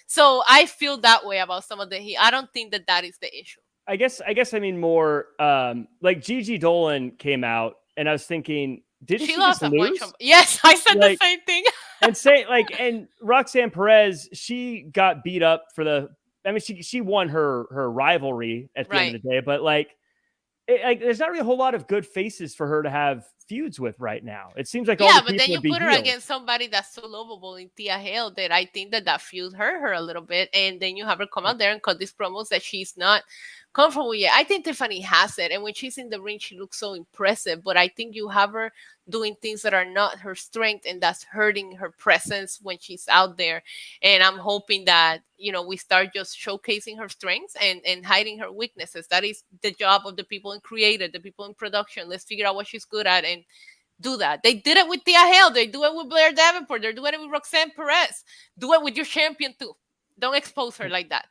So I feel that way about some of the heat. I don't think that is the issue. I guess I mean more like Gigi Dolan came out, and I was thinking, did she lost just lose? Yes, I said the same thing. and Roxanne Perez, she got beat up for she won her rivalry at the end of the day, but there's not really a whole lot of good faces for her to have feuds with right now. It seems like but then you put her against somebody that's so lovable in Tia Hale that I think that feud hurt her a little bit, and then you have her come out there and cut these promos that she's not comfortable yet. I think Tiffany has it, and when she's in the ring, she looks so impressive. But I think you have her doing things that are not her strength, and that's hurting her presence when she's out there. And I'm hoping that we start just showcasing her strengths and hiding her weaknesses. That is the job of the people in creative, the people in production. Let's figure out what she's good at and do that. They did it with Tia Hale. They do it with Blair Davenport. They're doing it with Roxanne Perez. Do it with your champion too. Don't expose her like that.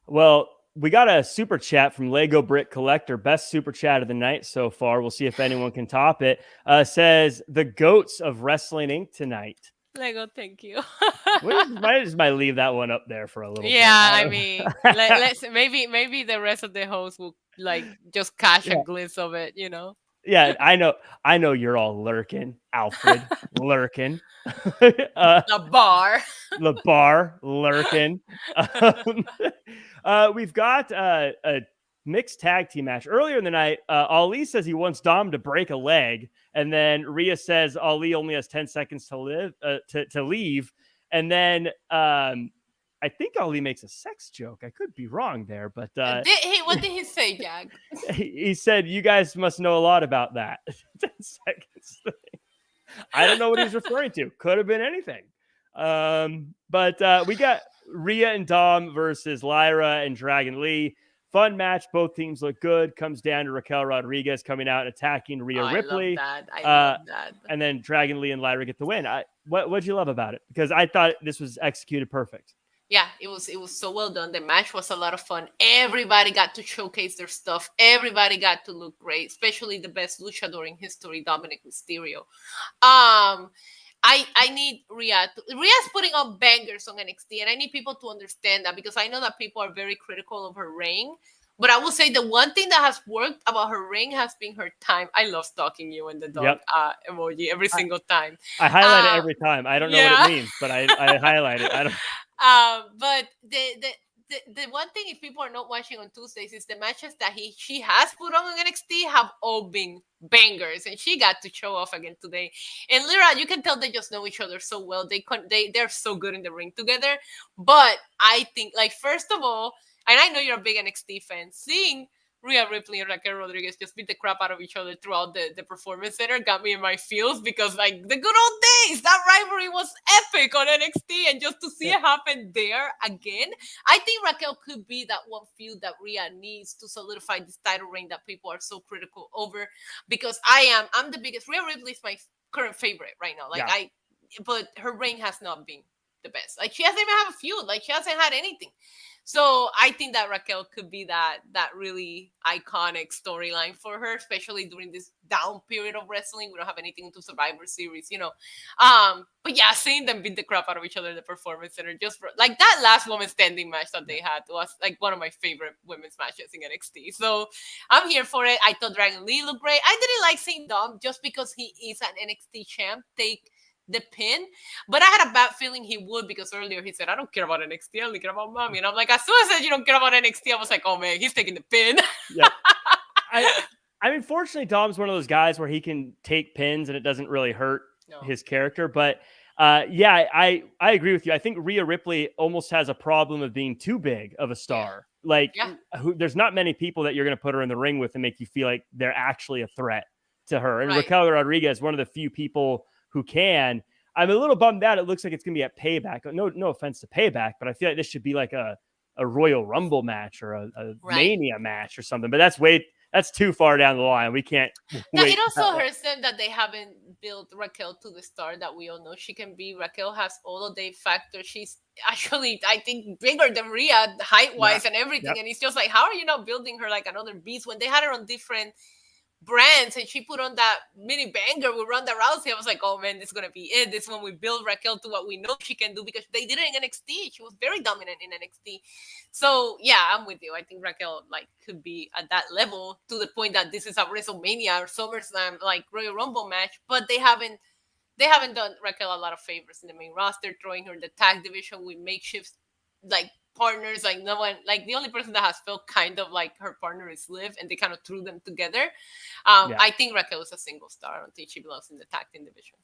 Well, we got a super chat from Lego Brick Collector. Best super chat of the night so far. We'll see if anyone can top it. Says the goats of Wrestling Inc. tonight. Lego, thank you. might leave that one up there for a little bit. I mean, let's maybe the rest of the hosts will just catch a glimpse of it, Yeah, I know you're all lurking, Alfred, lurking. The bar lurking. We've got a mixed tag team match earlier in the night. Ali says he wants Dom to break a leg, and then Rhea says Ali only has 10 seconds to leave, and then I think Ali makes a sex joke. I could be wrong there, but what did he say, Jack? he said, "You guys must know a lot about that." 10 seconds. I don't know what he's referring to. Could have been anything. But we got Rhea and Dom versus Lyra and Dragon Lee. Fun match. Both teams look good. Comes down to Raquel Rodriguez coming out and attacking Rhea Ripley. I love that. And then Dragon Lee and Lyra get the win. What'd you love about it? Because I thought this was executed perfect. Yeah, it was so well done. The match was a lot of fun. Everybody got to showcase their stuff. Everybody got to look great, especially the best luchador in history, Dominic Mysterio. I need Rhea. Rhea's putting on bangers on NXT, and I need people to understand that, because I know that people are very critical of her reign. But I will say the one thing that has worked about her reign has been her time. I love stalking you and the dog emoji every single time. I highlight it every time. I don't know what it means, but I highlight it. I don't. But the one thing, if people are not watching on Tuesdays, is the matches that she has put on NXT have all been bangers, and she got to show off again today. And Lyra, you can tell they just know each other so well. They're so good in the ring together. But I think, like, first of all, and I know you're a big NXT fan, seeing Rhea Ripley and Raquel Rodriguez just beat the crap out of each other throughout the Performance Center got me in my feels, because, like, the good old days, that rivalry was epic on NXT, and just to see it happen there again, I think Raquel could be that one feud that Rhea needs to solidify this title reign that people are so critical over, because I'm the biggest. Rhea Ripley is my current favorite right now. But her reign has not been the best. Like, she hasn't even had a feud. Like, she hasn't had anything. So I think that Raquel could be that really iconic storyline for her, especially during this down period of wrestling. We don't have anything to Survivor Series, But yeah, seeing them beat the crap out of each other in the Performance Center, just for, like, that last women's standing match that they had was like one of my favorite women's matches in NXT. So I'm here for it. I thought Dragon Lee looked great. I didn't like seeing Dom, just because he is an NXT champ, take the pin, but I had a bad feeling he would, because earlier he said, "I don't care about NXT, I only care about mommy." And I'm like, as soon as I said you don't care about NXT, I was like, oh man, he's taking the pin. Yeah. I mean, fortunately, Dom's one of those guys where he can take pins and it doesn't really hurt his character. But I agree with you. I think Rhea Ripley almost has a problem of being too big of a star. There's not many people that you're going to put her in the ring with and make you feel like they're actually a threat to her. And Raquel Rodriguez, one of the few people who can. I'm a little bummed out. It looks like it's going to be at Payback. No offense to Payback, but I feel like this should be like a Royal Rumble match or a Mania match or something. But that's too far down the line. We can't. It also hurts them that they haven't built Raquel to the star that we all know she can be. Raquel has all of the factors. She's actually, I think, bigger than Rhea height-wise and everything. And it's just like, how are you not building her like another beast when they had her on different brands and she put on that mini banger with Ronda Rousey? I was like, oh man, this is gonna be it. This one we build Raquel to what we know she can do, because they did it in NXT. She was very dominant in NXT. So yeah, I'm with you. I think Raquel could be at that level, to the point that this is a WrestleMania or SummerSlam Royal Rumble match, but they haven't done Raquel a lot of favors in the main roster, throwing her in the tag division with makeshift partners. No one, the only person that has felt kind of like her partner is Liv, and they kind of threw them together. I think Raquel is a single star. I don't think she belongs in the tag team division.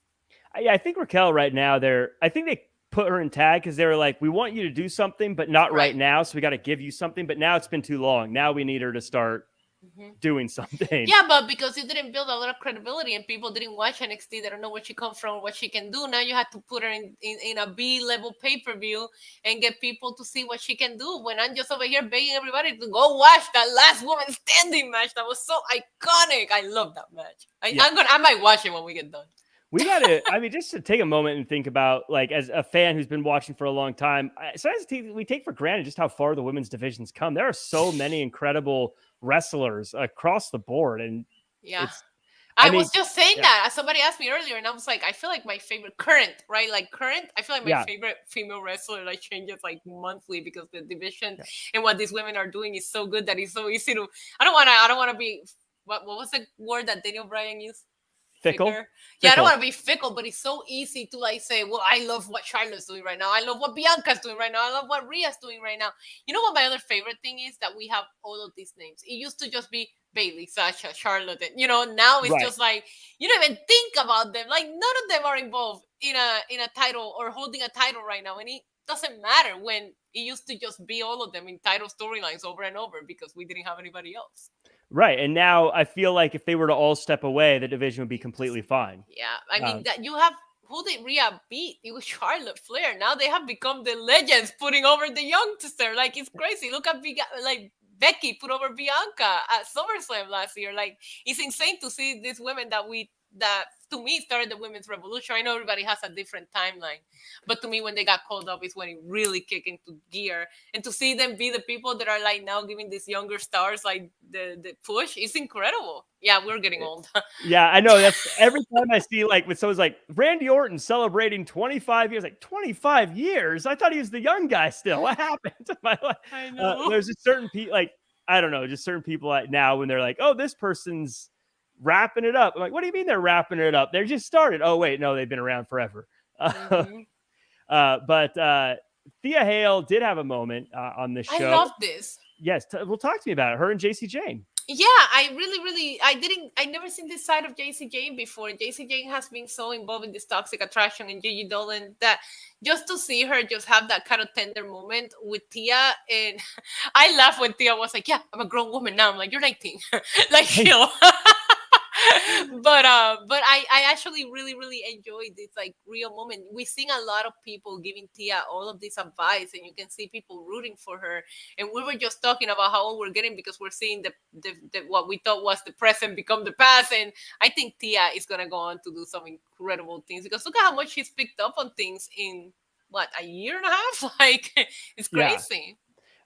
I think Raquel right now, I think they put her in tag because they were like, we want you to do something, but not right now. So we got to give you something. But now it's been too long. Now we need her to start doing something. Yeah, but because you didn't build a lot of credibility and people didn't watch NXT, they don't know where she comes from, what she can do. Now you have to put her in a B-level pay-per-view and get people to see what she can do, when I'm just over here begging everybody to go watch that last woman standing match that was so iconic. I love that match. I might watch it when we get done. We got to, just to take a moment and think about, as a fan who's been watching for a long time, sometimes we take for granted just how far the women's division's come. There are so many incredible wrestlers across the board. And I was just saying that. Somebody asked me earlier, and I was like, I feel like my favorite current, I feel like my favorite female wrestler changes monthly, because the division and what these women are doing is so good that it's so easy to. I don't want to be. What was the word that Daniel Bryan used? Fickle. Yeah, I don't want to be fickle, but it's so easy to say, well, I love what Charlotte's doing right now. I love what Bianca's doing right now. I love what Rhea's doing right now. You know what my other favorite thing is? That we have all of these names. It used to just be Bayley, Sasha, Charlotte. Now it's just you don't even think about them. None of them are involved in a title or holding a title right now. doesn't matter when it used to just be all of them in title storylines over and over because we didn't have anybody else. Right. And now I feel like if they were to all step away, the division would be completely fine. Yeah. I mean, that you have, who did Rhea beat? It was Charlotte Flair. Now they have become the legends putting over the youngster. Like, it's crazy. Look at Becky put over Bianca at SummerSlam last year. Like, it's insane to see these women that to me started the women's revolution. I know everybody has a different timeline, but to me, when they got called up is when it really kicked into gear. And to see them be the people that are like now giving these younger stars like the push, it's incredible. Yeah, we're getting old. Yeah, I know. That's every time I see like when someone's like Randy Orton celebrating 25 years, like 25 years. I thought he was the young guy still. What happened to my life? I know. There's just certain people, like I don't know, just certain people like now when they're like, oh, this person's wrapping it up. I'm like, what do you mean they're wrapping it up? They just started. Oh wait, no, they've been around forever. Mm-hmm. But Thea Hale did have a moment on this show. I love this. Yes, well, talk to me about it. Her and JC Jane. Yeah, I never seen this side of JC Jane before. JC Jane has been so involved in this toxic attraction and Gigi Dolan that just to see her just have that kind of tender moment with Tia, and I laugh when Tia was like, yeah, I'm a grown woman now. I'm like, you're 19. Like, you know. But I actually really enjoyed this like real moment. We've seen a lot of people giving Tia all of this advice, and you can see people rooting for her. And we were just talking about how old we're getting because we're seeing the what we thought was the present become the past. And I think Tia is gonna go on to do some incredible things because look at how much she's picked up on things in what, a year and a half. Like, it's crazy. Yeah.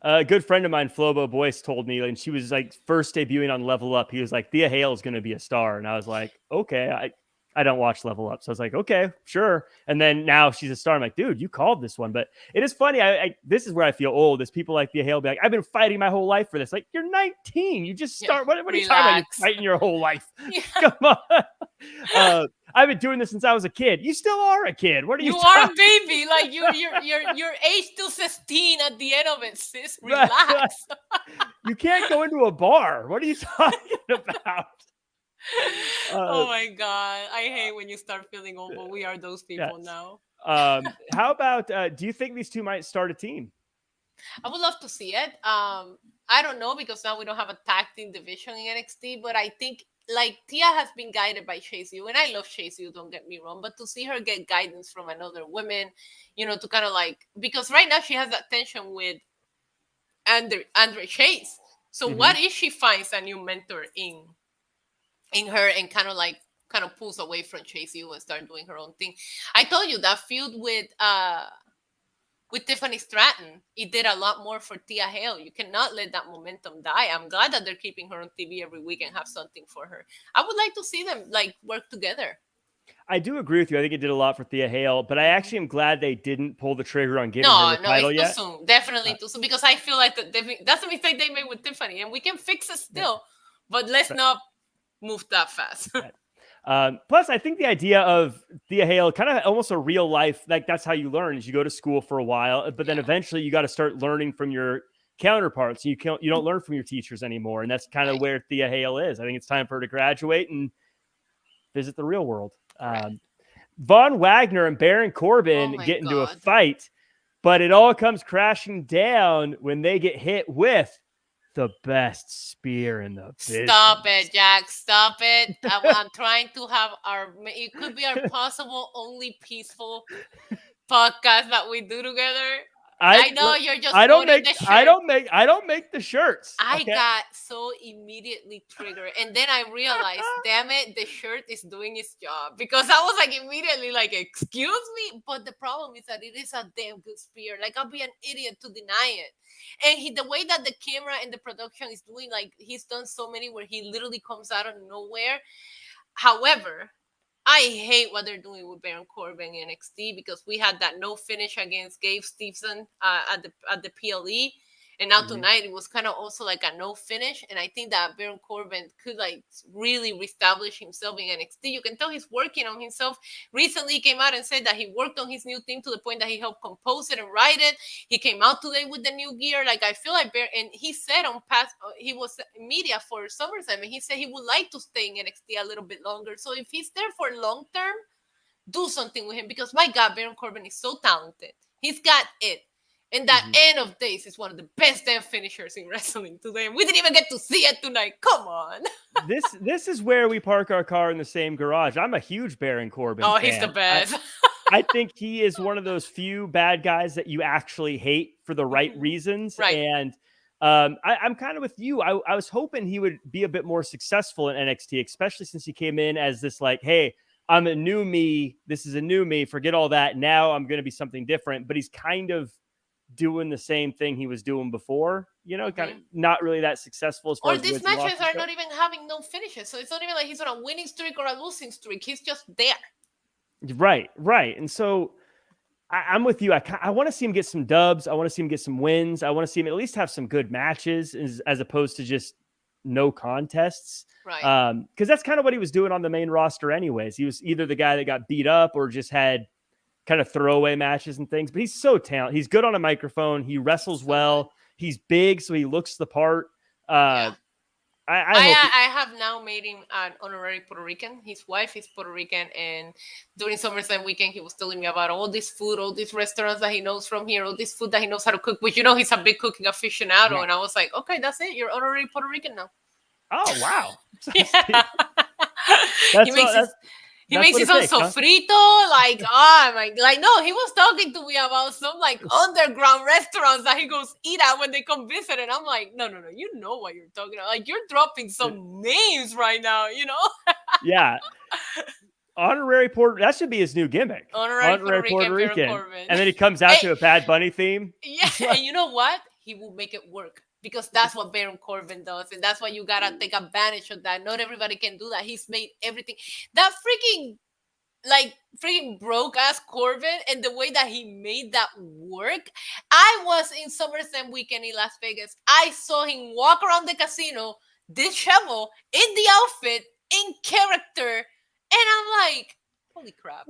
A good friend of mine, Flobo Boyce, told me, and she was like first debuting on Level Up. He was like, Thea Hale is going to be a star. And I was like, okay, I don't watch Level Up. So I was like, okay, sure. And then now she's a star. I'm like, dude, you called this one. But it is funny. This is where I feel old. Is people like Thea Hale be like, I've been fighting my whole life for this. Like, you're 19. You just start. What are you talking about? You're fighting your whole life. Yeah. Come on. I've been doing this since I was a kid. You still are a kid. What are you? You are a baby. Like your age still 16 at the end of it, sis. Relax. You can't go into a bar. What are you talking about? Oh my God. I hate when you start feeling old, but we are those people now. How about do you think these two might start a team? I would love to see it. I don't know because now we don't have a tag team division in NXT, but I think like Tia has been guided by Chase U, and I love Chase U, don't get me wrong, but to see her get guidance from another woman, you know, to kind of like, because right now she has that tension with Andre Chase. So what if she finds a new mentor in her and kind of pulls away from Chase U and start doing her own thing? I told you that feud with Tiffany Stratton, it did a lot more for Thea Hale. You cannot let that momentum die. I'm glad that they're keeping her on TV every week and have something for her. I would like to see them like work together. I do agree with you. I think it did a lot for Thea Hale, but I actually am glad they didn't pull the trigger on giving her the title yet. It's too soon. Definitely too soon, because I feel like that's a mistake they made with Tiffany, and we can fix it still, but let's not move that fast. Plus, I think the idea of Thea Hale, kind of almost a real life, like that's how you learn, is you go to school for a while, but then eventually you got to start learning from your counterparts. You don't learn from your teachers anymore, and that's kind of where Thea Hale is. I think it's time for her to graduate and visit the real world. Von Wagner and Baron Corbin get into a fight, but it all comes crashing down when they get hit with the best spear in the business. Stop it, Jack. Stop it. I'm trying to have it could be our possible only peaceful podcast that we do together. I know you're just I don't make the shirts. I got so immediately triggered, and then I realized, damn it, the shirt is doing its job, because I was like immediately like, excuse me, but the problem is that it is a damn good spear. Like, I'll be an idiot to deny it. And the way that the camera and the production is doing, like, he's done so many where he literally comes out of nowhere. However, I hate what they're doing with Baron Corbin in NXT, because we had that no finish against Gabe Stevenson at the PLE, and now tonight it was kind of also like a no finish. And I think that Baron Corbin could like really reestablish himself in NXT. You can tell he's working on himself. Recently, he came out and said that he worked on his new theme to the point that he helped compose it and write it. He came out today with the new gear. Like, I feel like and he said on past, he was in media for SummerSlam, and he said he would like to stay in NXT a little bit longer. So if he's there for long term, do something with him, because my God, Baron Corbin is so talented. He's got it. And that end of days is one of the best damn finishers in wrestling today. And we didn't even get to see it tonight. Come on. This is where we park our car in the same garage. I'm a huge Baron Corbin fan. He's the best. I think he is one of those few bad guys that you actually hate for the right reasons. Right. And I'm kind of with you. I was hoping he would be a bit more successful in NXT, especially since he came in as this like, hey, I'm a new me. This is a new me. Forget all that. Now I'm going to be something different. But he's kind of doing the same thing he was doing before, kind of not really that successful as far as these matches are not even having no finishes. So it's not even like he's on a winning streak or a losing streak. He's just there. Right. And so I'm with you. I want to see him get some dubs. I want to see him get some wins. I want to see him at least have some good matches as opposed to just no contests. Right. Because that's kind of what he was doing on the main roster anyways. He was either the guy that got beat up or just had kind of throwaway matches and things, but he's so talented. He's good on a microphone. He wrestles well. He's big, so he looks the part. I have now made him an honorary Puerto Rican. His wife is Puerto Rican, and during SummerSlam weekend, he was telling me about all this food, all these restaurants that he knows from here, all this food that he knows how to cook, which, he's a big cooking aficionado. Yeah. And I was like, okay, that's it. You're honorary Puerto Rican now. Oh, wow. He makes his own sofrito, no, he was talking to me about some underground restaurants that he goes eat at when they come visit, and I'm like, no, you know what you're talking about. Like, you're dropping some names right now, Yeah. Honorary Puerto, that should be his new gimmick. Honorary Puerto Rican. And then he comes out to a Bad Bunny theme. Yeah, and you know what? He will make it work. Because that's what Baron Corbin does. And that's why you got to take advantage of that. Not everybody can do that. He's made everything. That freaking broke-ass Corbin and the way that he made that work. I was in SummerSlam weekend in Las Vegas. I saw him walk around the casino, disheveled, in the outfit, in character. And I'm like, holy crap.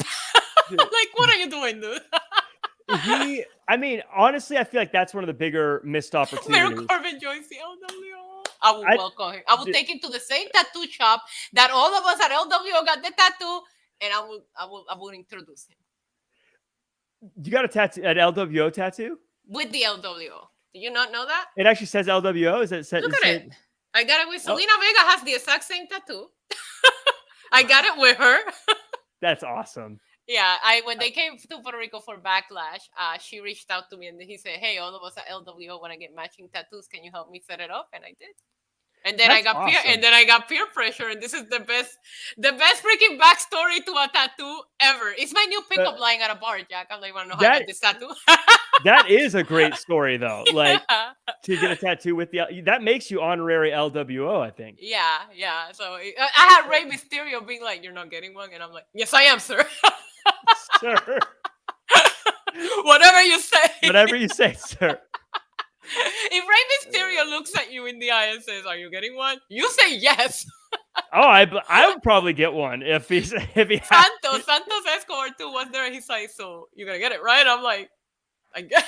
Like, what are you doing, dude? Honestly, I feel like that's one of the bigger missed opportunities. Baron Corbin joins the LWO. I will welcome him. I will take him to the same tattoo shop that all of us at LWO got the tattoo, and I will introduce him. You got a tattoo, an LWO tattoo? With the LWO. Do you not know that? It actually says LWO. Is it? Look at it. I got it with Selena Vega. Has the exact same tattoo. I got it with her. That's awesome. Yeah, when they came to Puerto Rico for Backlash, she reached out to me and he said, hey, all of us at LWO want to get matching tattoos. Can you help me set it up? And I did. And then I got peer pressure, and this is the best freaking backstory to a tattoo ever. It's my new pickup line at a bar, Jack. I'm like, want to know how I got this tattoo? That is a great story, though. Like, to get a tattoo with that makes you honorary LWO, I think. Yeah. So I had Rey Mysterio being like, "You're not getting one," and I'm like, "Yes, I am, sir." Sir. Whatever you say. Whatever you say, sir. If Rey Mysterio looks at you in the eye and says, "Are you getting one?" You say yes. I would probably get one if he Santos Escobar too was there. He's like, "So you're gonna get it, right?" I'm like, "I guess."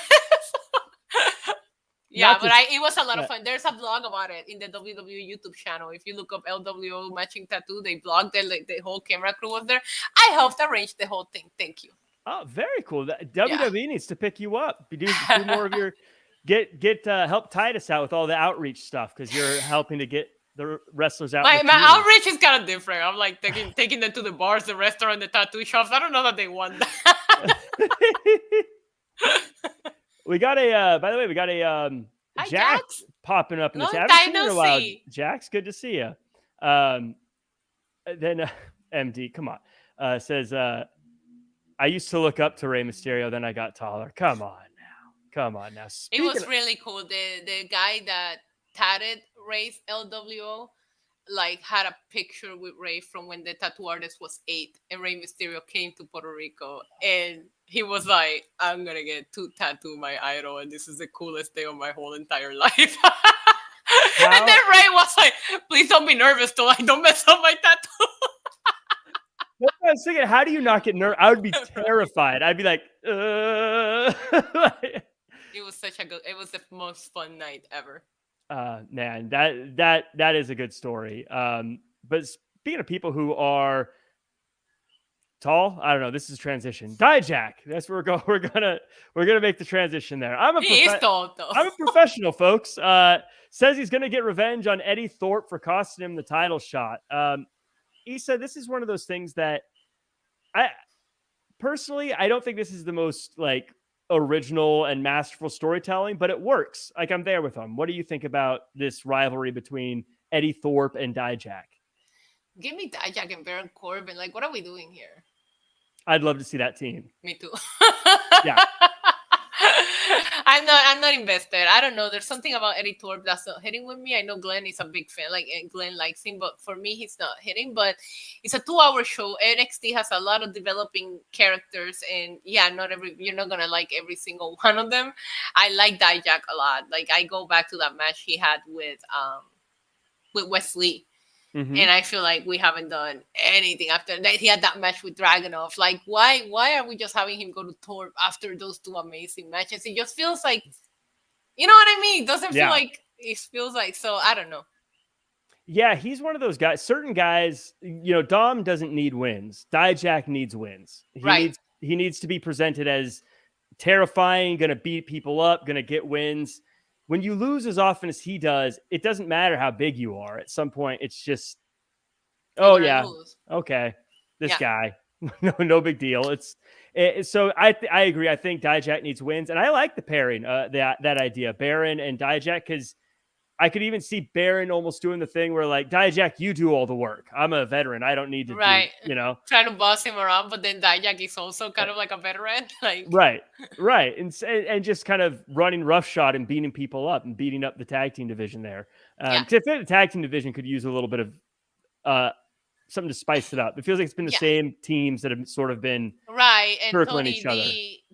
Yeah, but it was a lot of fun. There's a blog about it in the WWE YouTube channel. If you look up LWO matching tattoo, they blogged it. The whole camera crew was there. I helped arrange the whole thing. Thank you. Oh, very cool. WWE needs to pick you up. You do more of your help Titus out with all the outreach stuff, because you're helping to get the wrestlers out. My outreach is kind of different. I'm like taking them to the bars, the restaurant, the tattoo shops. I don't know that they want that. We got by the way, we got a Jax popping up in the chat. Jax, good to see you. Then MD, come on, says, I used to look up to Rey Mysterio, then I got taller. Come on now. It was really cool. The guy that tatted Rey's LWO had a picture with Rey from when the tattoo artist was 8 and Rey Mysterio came to Puerto Rico, and he was like, I'm gonna get to tattoo my idol, and this is the coolest day of my whole entire life. And then Rey was like, please don't be nervous till I don't mess up my tattoo. I was thinking, how do you not get nervous? I would be terrified. I'd be like, It was it was the most fun night ever. Man, that is a good story. But speaking of people who are tall. I don't know. This is transition. Dijak. That's where we're gonna make the transition there. I'm a professional, folks. Says he's gonna get revenge on Eddie Thorpe for costing him the title shot. Isa, this is one of those things that I don't think this is the most like original and masterful storytelling, but it works. Like, I'm there with him. What do you think about this rivalry between Eddie Thorpe and Dijak? Give me Dijak and Baron Corbin. Like, what are we doing here? I'd love to see that team. Me too. Yeah. I'm not invested. I don't know. There's something about Eddie Thorpe that's not hitting with me. I know Glenn is a big fan. Like, Glenn likes him, but for me, he's not hitting. But it's a 2-hour show. NXT has a lot of developing characters, and yeah, you're not gonna like every single one of them. I like Dijak a lot. Like, I go back to that match he had with Wesley. Mm-hmm. And I feel like we haven't done anything after that. He had that match with Dragunov. Like, why are we just having him go to Thorpe after those 2 amazing matches? It just feels like, you know what I mean? It doesn't feel like it feels like, so I don't know. Yeah, he's one of those guys. Certain guys, Dom doesn't need wins. Dijak needs wins. He needs to be presented as terrifying, going to beat people up, going to get wins. When you lose as often as he does, it doesn't matter how big you are. At some point, it's just, okay, this guy, no big deal. So I agree. I think Dijak needs wins, and I like the pairing, that idea, Baron and Dijak, because I could even see Baron almost doing the thing where, like, Dijak, you do all the work. I'm a veteran. I don't need to do. Trying to boss him around, but then Dijak is also kind of like a veteran. Like, right. And just kind of running roughshod and beating people up and beating up the tag team division there. Because I think the tag team division could use a little bit of something to spice it up. It feels like it's been the same teams that have sort of been and circling each other.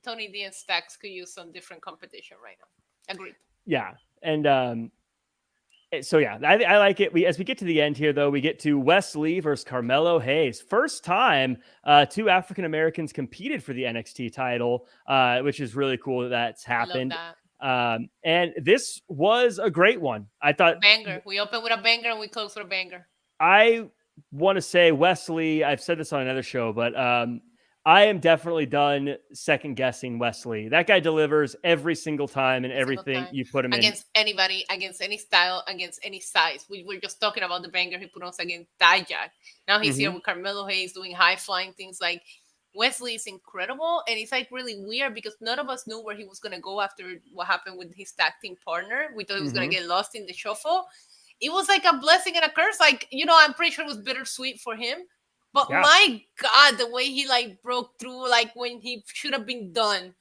Tony D and Stacks could use some different competition right now. Agreed. Yeah. And so, yeah, I like it. As we get to the end here, though, we get to Wes Lee versus Carmelo Hayes. First time 2 African Americans competed for the NXT title, which is really cool that's happened. I love that. And this was a great one. I thought banger. We open with a banger and we close with a banger. I want to say Wes Lee. I've said this on another show, but I am definitely done second guessing Wesley. That guy delivers every single time and everything you put him against anybody, against any style, against any size. We were just talking about the banger he put on against Dijak. Now he's here with Carmelo Hayes doing high flying things. Like, Wesley is incredible, and it's like really weird because none of us knew where he was gonna go after what happened with his tag team partner. We thought he was gonna get lost in the shuffle. It was like a blessing and a curse. Like, I'm pretty sure it was bittersweet for him. But my God, the way he like broke through, like when he should have been done,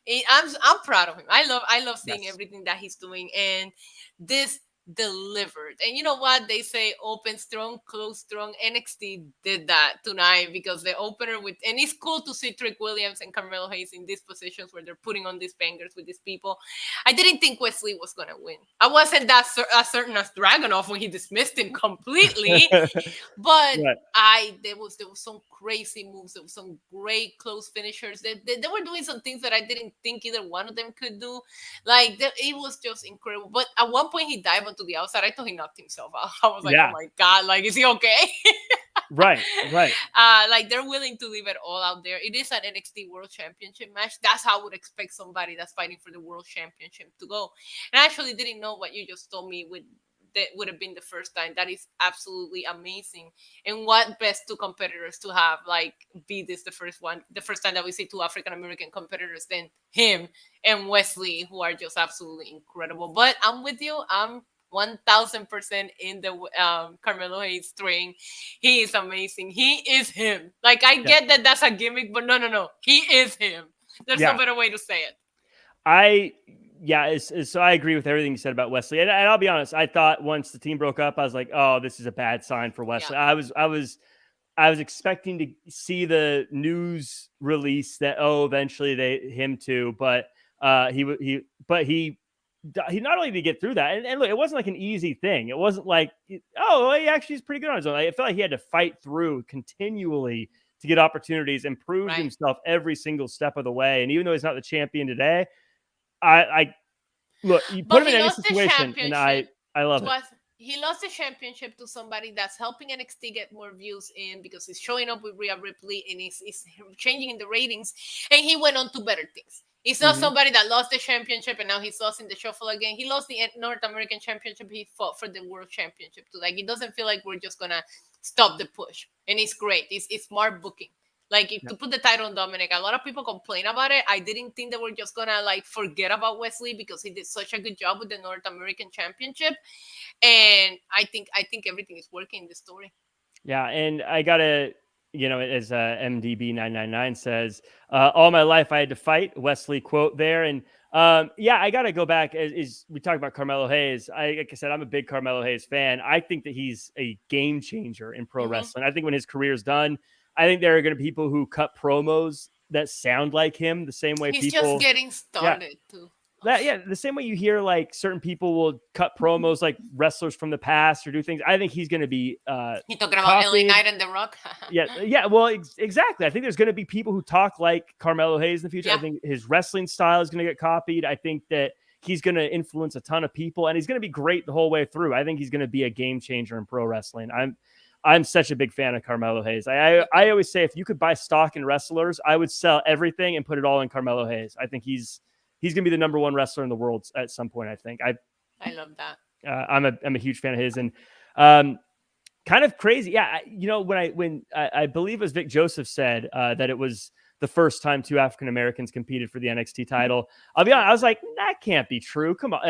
I'm proud of him. I love seeing everything that he's doing, and this delivered. And you know what they say? Open strong, close strong. NXT did that tonight because the opener and it's cool to see Trick Williams and Carmelo Hayes in these positions where they're putting on these bangers with these people. I didn't think Wesley was gonna win. I wasn't that certain as Dragunov when he dismissed him completely, but there was some crazy moves. There was some great close finishers. They were doing some things that I didn't think either one of them could do. Like, it was just incredible. But at one point he dived onto the outside. I thought he knocked himself out. I was like, oh my God, like, is he okay? Right. Like, they're willing to leave it all out there. It is an NXT World Championship match. That's how I would expect somebody that's fighting for the World Championship to go. And I actually didn't know what you just told me that would have been the first time. That is absolutely amazing. And what best 2 competitors to have, like, be this the first time that we see 2 African American competitors than him and Wesley, who are just absolutely incredible. But I'm with you. I'm 1000% in the Carmelo Hayes train. He is amazing. He is him. Like, I get that that's a gimmick, but no. He is him. There's no better way to say it. So I agree with everything you said about Wesley. And I'll be honest, I thought once the team broke up, I was like, oh, this is a bad sign for Wesley. Yeah. I was expecting to see the news release that, eventually him too, but he not only did he get through that, and look, it wasn't like an easy thing. It wasn't like, he actually is pretty good on his own. I felt like he had to fight through continually to get opportunities and prove himself every single step of the way. And even though he's not the champion today, I look, you put him in any situation, and I love it. he lost the championship to somebody that's helping NXT get more views in because he's showing up with Rhea Ripley and he's changing in the ratings, and he went on to better things. It's not somebody that lost the championship and now he's lost in the shuffle again. He lost the North American Championship. He fought for the World Championship too. Like, it doesn't feel like we're just gonna stop the push, and it's great. It's smart booking. Like, to put the title on Dominic, a lot of people complain about it. I didn't think they were just gonna like forget about Wesley because he did such a good job with the North American Championship, and I think everything is working in the story. Yeah, and I gotta, as MDB999 says, all my life I had to fight. Wesley quote there, and I gotta go back. As we talked about Carmelo Hayes, like I said, I'm a big Carmelo Hayes fan. I think that he's a game changer in pro wrestling. I think when his career's done, I think there are going to be people who cut promos that sound like him the same way he's people just getting started too. The same way you hear like certain people will cut promos like wrestlers from the past or do things. I think he's going to be you talking about LA Knight and The Rock? Well, exactly. I think there's going to be people who talk like Carmelo Hayes in the future. I think his wrestling style is going to get copied. I think that he's going to influence a ton of people, and he's going to be great the whole way through. I think he's going to be a game changer in pro wrestling. I'm such a big fan of Carmelo Hayes. I always say if you could buy stock in wrestlers, I would sell everything and put it all in Carmelo Hayes. I think he's going to be the number one wrestler in the world at some point. I think I love that. I'm a huge fan of his, and kind of crazy. Yeah. When I believe it was Vic Joseph said that it was the first time two African-Americans competed for the NXT title. I'll be honest, I was like, that can't be true. Come on.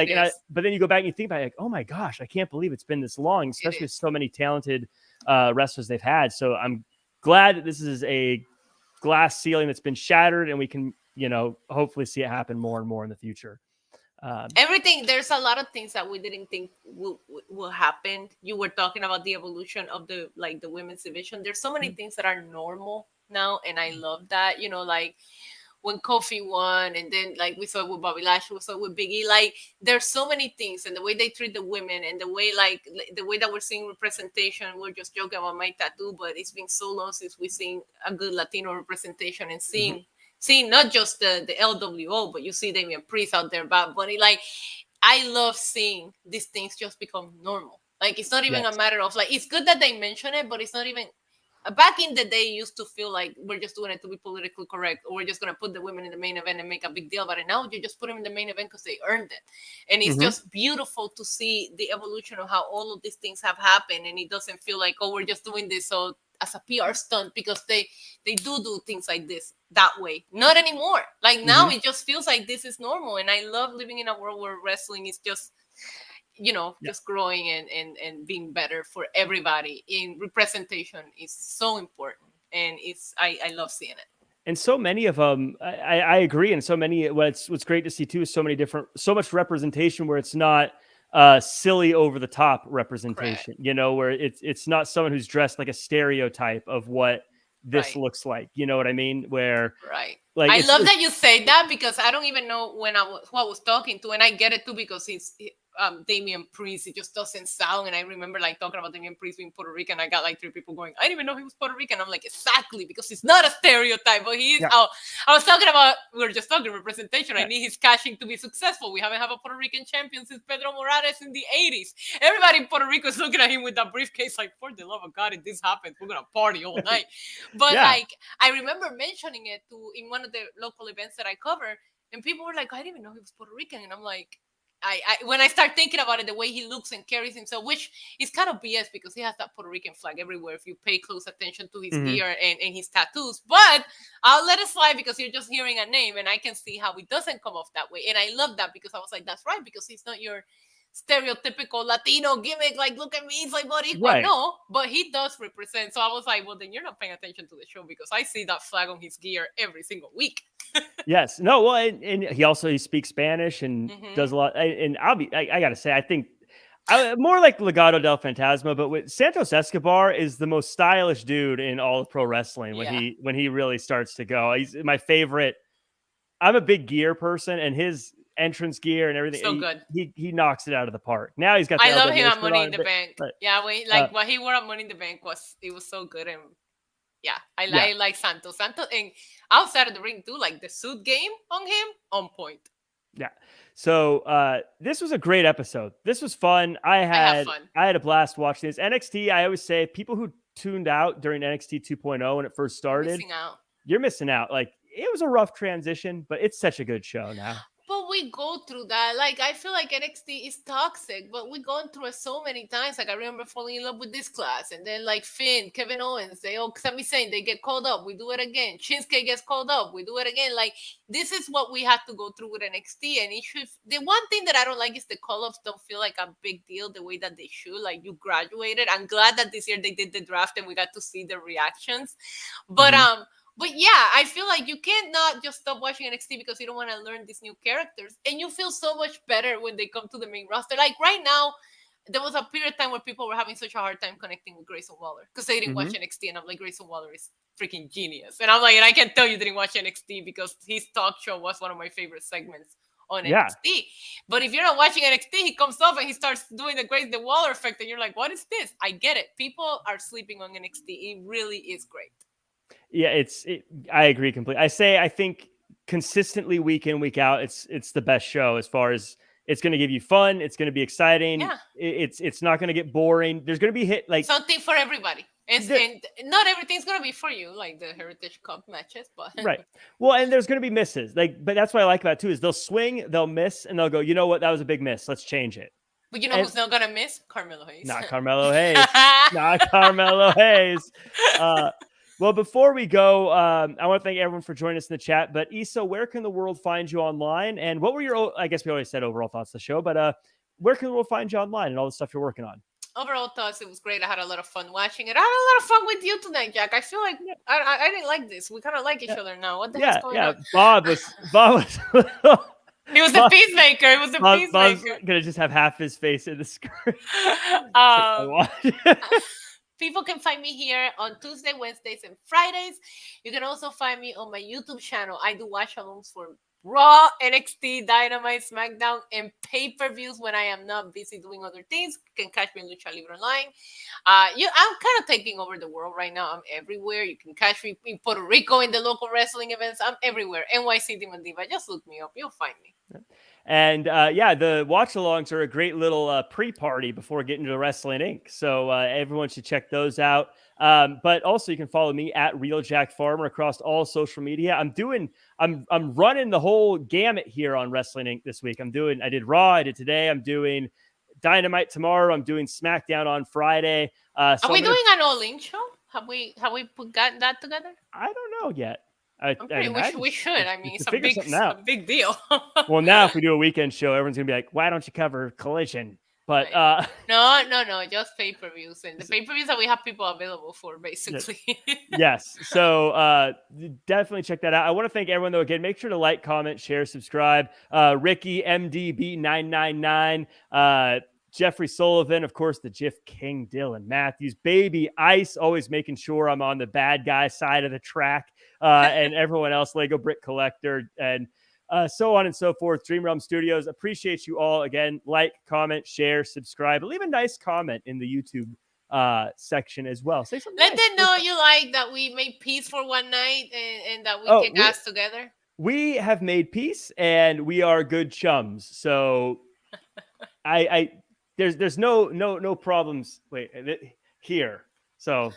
But then you go back and you think about it, like, oh my gosh, I can't believe it's been this long, especially with so many talented wrestlers they've had. So I'm glad that this is a glass ceiling that's been shattered, and we can, hopefully see it happen more and more in the future. There's a lot of things that we didn't think will happen. You were talking about the evolution of the women's division. There's so many things that are normal now, and I love that. Like when Kofi won, and then like we saw with Bobby Lashley, we saw with Big E. Like, there's so many things, and the way they treat the women, and the way that we're seeing representation. We're just joking about my tattoo, but it's been so long since we've seen a good Latino representation, and seeing not just the LWO, but you see Damian Priest out there, Bad Bunny. Like, I love seeing these things just become normal. Like, it's not even a matter of like, it's good that they mention it, but it's not even. Back in the day, it used to feel like we're just doing it to be politically correct, or we're just going to put the women in the main event and make a big deal about it. Now you just put them in the main event because they earned it. And it's just beautiful to see the evolution of how all of these things have happened. And it doesn't feel like, oh, we're just doing this so as a PR stunt, because they do things like this that way. Not anymore. Like, now it just feels like this is normal. And I love living in a world where wrestling is just just growing and being better for everybody. In representation is so important, and I love seeing it. And so many of them, I agree. And so many, what's great to see too is so much representation where it's not silly over the top representation. Correct. Where it's not someone who's dressed like a stereotype of what this looks like. You know what I mean? Where like, I love that you say that, because I don't even know who I was talking to, and I get it too, because he's Damian Priest. It just doesn't sound. And I remember like talking about Damian Priest being Puerto Rican. I got like 3 people going, I didn't even know he was Puerto Rican. I'm like, exactly, because it's not a stereotype, but he is. I was talking about, we were just talking representation. I need his cashing to be successful. We haven't had a Puerto Rican champion since Pedro Morales in the 80s. Everybody in Puerto Rico is looking at him with that briefcase like, for the love of God, if this happens, we're gonna party all night. But like, I remember mentioning it in one of the local events that I cover, and people were like, I didn't even know he was Puerto Rican. And I'm like, when I start thinking about it, the way he looks and carries himself, which is kind of BS, because he has that Puerto Rican flag everywhere if you pay close attention to his gear and his tattoos. But I'll let it slide, because you're just hearing a name, and I can see how it doesn't come off that way. And I love that, because I was like, that's right, because he's not your stereotypical Latino gimmick, like, look at me, it's like Boricua. Right. No, but he does represent. So I was like, well, then you're not paying attention to the show, because I see that flag on his gear every single week. Yes. No, well, and he speaks Spanish and does a lot. And I gotta say, I think more like Legado del Fantasma, but with Santos Escobar is the most stylish dude in all of pro wrestling when he really starts to go. He's my favorite. I'm a big gear person, and his entrance gear and everything. So good. He knocks it out of the park. Now he's got. I love him at Money in the Bank. But, what he wore at Money in the Bank was so good. And I like Santos. And outside of the ring too, like the suit game on him, on point. Yeah. So this was a great episode. This was fun. I have fun. had a blast watching this. NXT, I always say people who tuned out during NXT 2.0 when it first started, you're missing out. Like, it was a rough transition, but it's such a good show now. But we go through that. Like, I feel like NXT is toxic, but we've gone through it so many times. Like, I remember falling in love with this class, and then like Finn, Kevin Owens, they all Sami Zayn, they get called up, we do it again. Shinsuke gets called up, we do it again. Like, this is what we had to go through with NXT, and it should. The one thing that I don't like is the call-ups don't feel like a big deal the way that they should. Like, you graduated. I'm glad that this year they did the draft and we got to see the reactions, but But yeah, I feel like you can't not just stop watching NXT because you don't want to learn these new characters. And you feel so much better when they come to the main roster. Like right now, there was a period of time where people were having such a hard time connecting with Grayson Waller because they didn't watch NXT. And I'm like, Grayson Waller is freaking genius. And I'm like, and I can tell you didn't watch NXT because his talk show was one of my favorite segments on NXT. But if you're not watching NXT, he comes up and he starts doing the Waller effect. And you're like, what is this? I get it. People are sleeping on NXT. It really is great. Yeah, I agree completely. I think consistently week in, week out, it's the best show as far as it's going to give you fun. It's going to be exciting. Yeah. It's not going to get boring. There's going to be like something for everybody. And not everything's going to be for you, like the Heritage Cup matches, but right. Well, and there's going to be misses. But that's what I like about it too, is they'll swing, they'll miss, and they'll go, you know what? That was a big miss. Let's change it. But who's not going to miss? Carmelo Hayes. Not Carmelo Hayes. Not Carmelo Hayes. Well, before we go, I want to thank everyone for joining us in the chat. But Isa, where can the world find you online? And what were your, I guess we always said overall thoughts of the show, but where can the world find you online and all the stuff you're working on? Overall thoughts, it was great. I had a lot of fun watching it. I had a lot of fun with you tonight, Jack. I feel like I didn't like this. We kind of like each other now. What the heck's going on? Bob was he was the peacemaker. He was the peacemaker. Bob's gonna just have half his face in the screen. People can find me here on Tuesday, Wednesdays, and Fridays. You can also find me on my YouTube channel. I do watch-alongs for Raw, NXT, Dynamite, SmackDown, and pay-per-views when I am not busy doing other things. You can catch me in Lucha Libre Online. I'm kind of taking over the world right now. I'm everywhere. You can catch me in Puerto Rico in the local wrestling events. I'm everywhere. NYC Demon Diva. Just look me up. You'll find me. And the watch-alongs are a great little pre-party before getting to Wrestling Inc. So everyone should check those out. But also you can follow me at Real Jack Farmer across all social media. I'm running the whole gamut here on Wrestling Inc. this week. I did Raw, I did today. I'm doing Dynamite tomorrow. I'm doing SmackDown on Friday. Are we doing an all-in show? Have we gotten that together? I don't know yet. We should. I mean, it's a big deal. Well, now if we do a weekend show, everyone's gonna be like, "Why don't you cover Collision?" But no, just pay-per-views and the pay-per-views that we have people available for, basically. Yes. So definitely check that out. I want to thank everyone though. Again, make sure to like, comment, share, subscribe. Ricky MDB999. Jeffrey Sullivan, of course, the GIF King, Dylan Matthews, Baby Ice, always making sure I'm on the bad guy side of the track, and everyone else, Lego Brick Collector, and so on and so forth. Dream Realm Studios, appreciate you all. Again, like, comment, share, subscribe, leave a nice comment in the YouTube section as well. Say something. Let them know you like that we made peace for one night and that we kick ass together. We have made peace and we are good chums. So There's no problems here. So,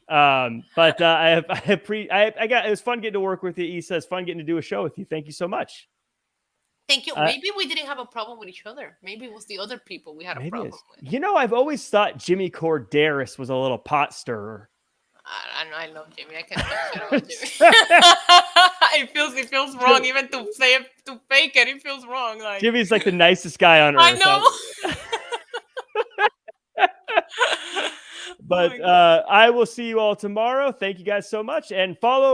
but it was fun getting to work with you, Isa. It's fun getting to do a show with you. Thank you so much. Thank you. Maybe we didn't have a problem with each other. Maybe it was the other people we had a problem with. I've always thought Jimmy Corderas was a little pot stirrer. I love Jimmy. I can't talk shit about Jimmy. It feels wrong even to say it, to fake it. It feels wrong. Like Jimmy's like the nicest guy on earth. I know. But I will see you all tomorrow. Thank you guys so much. And follow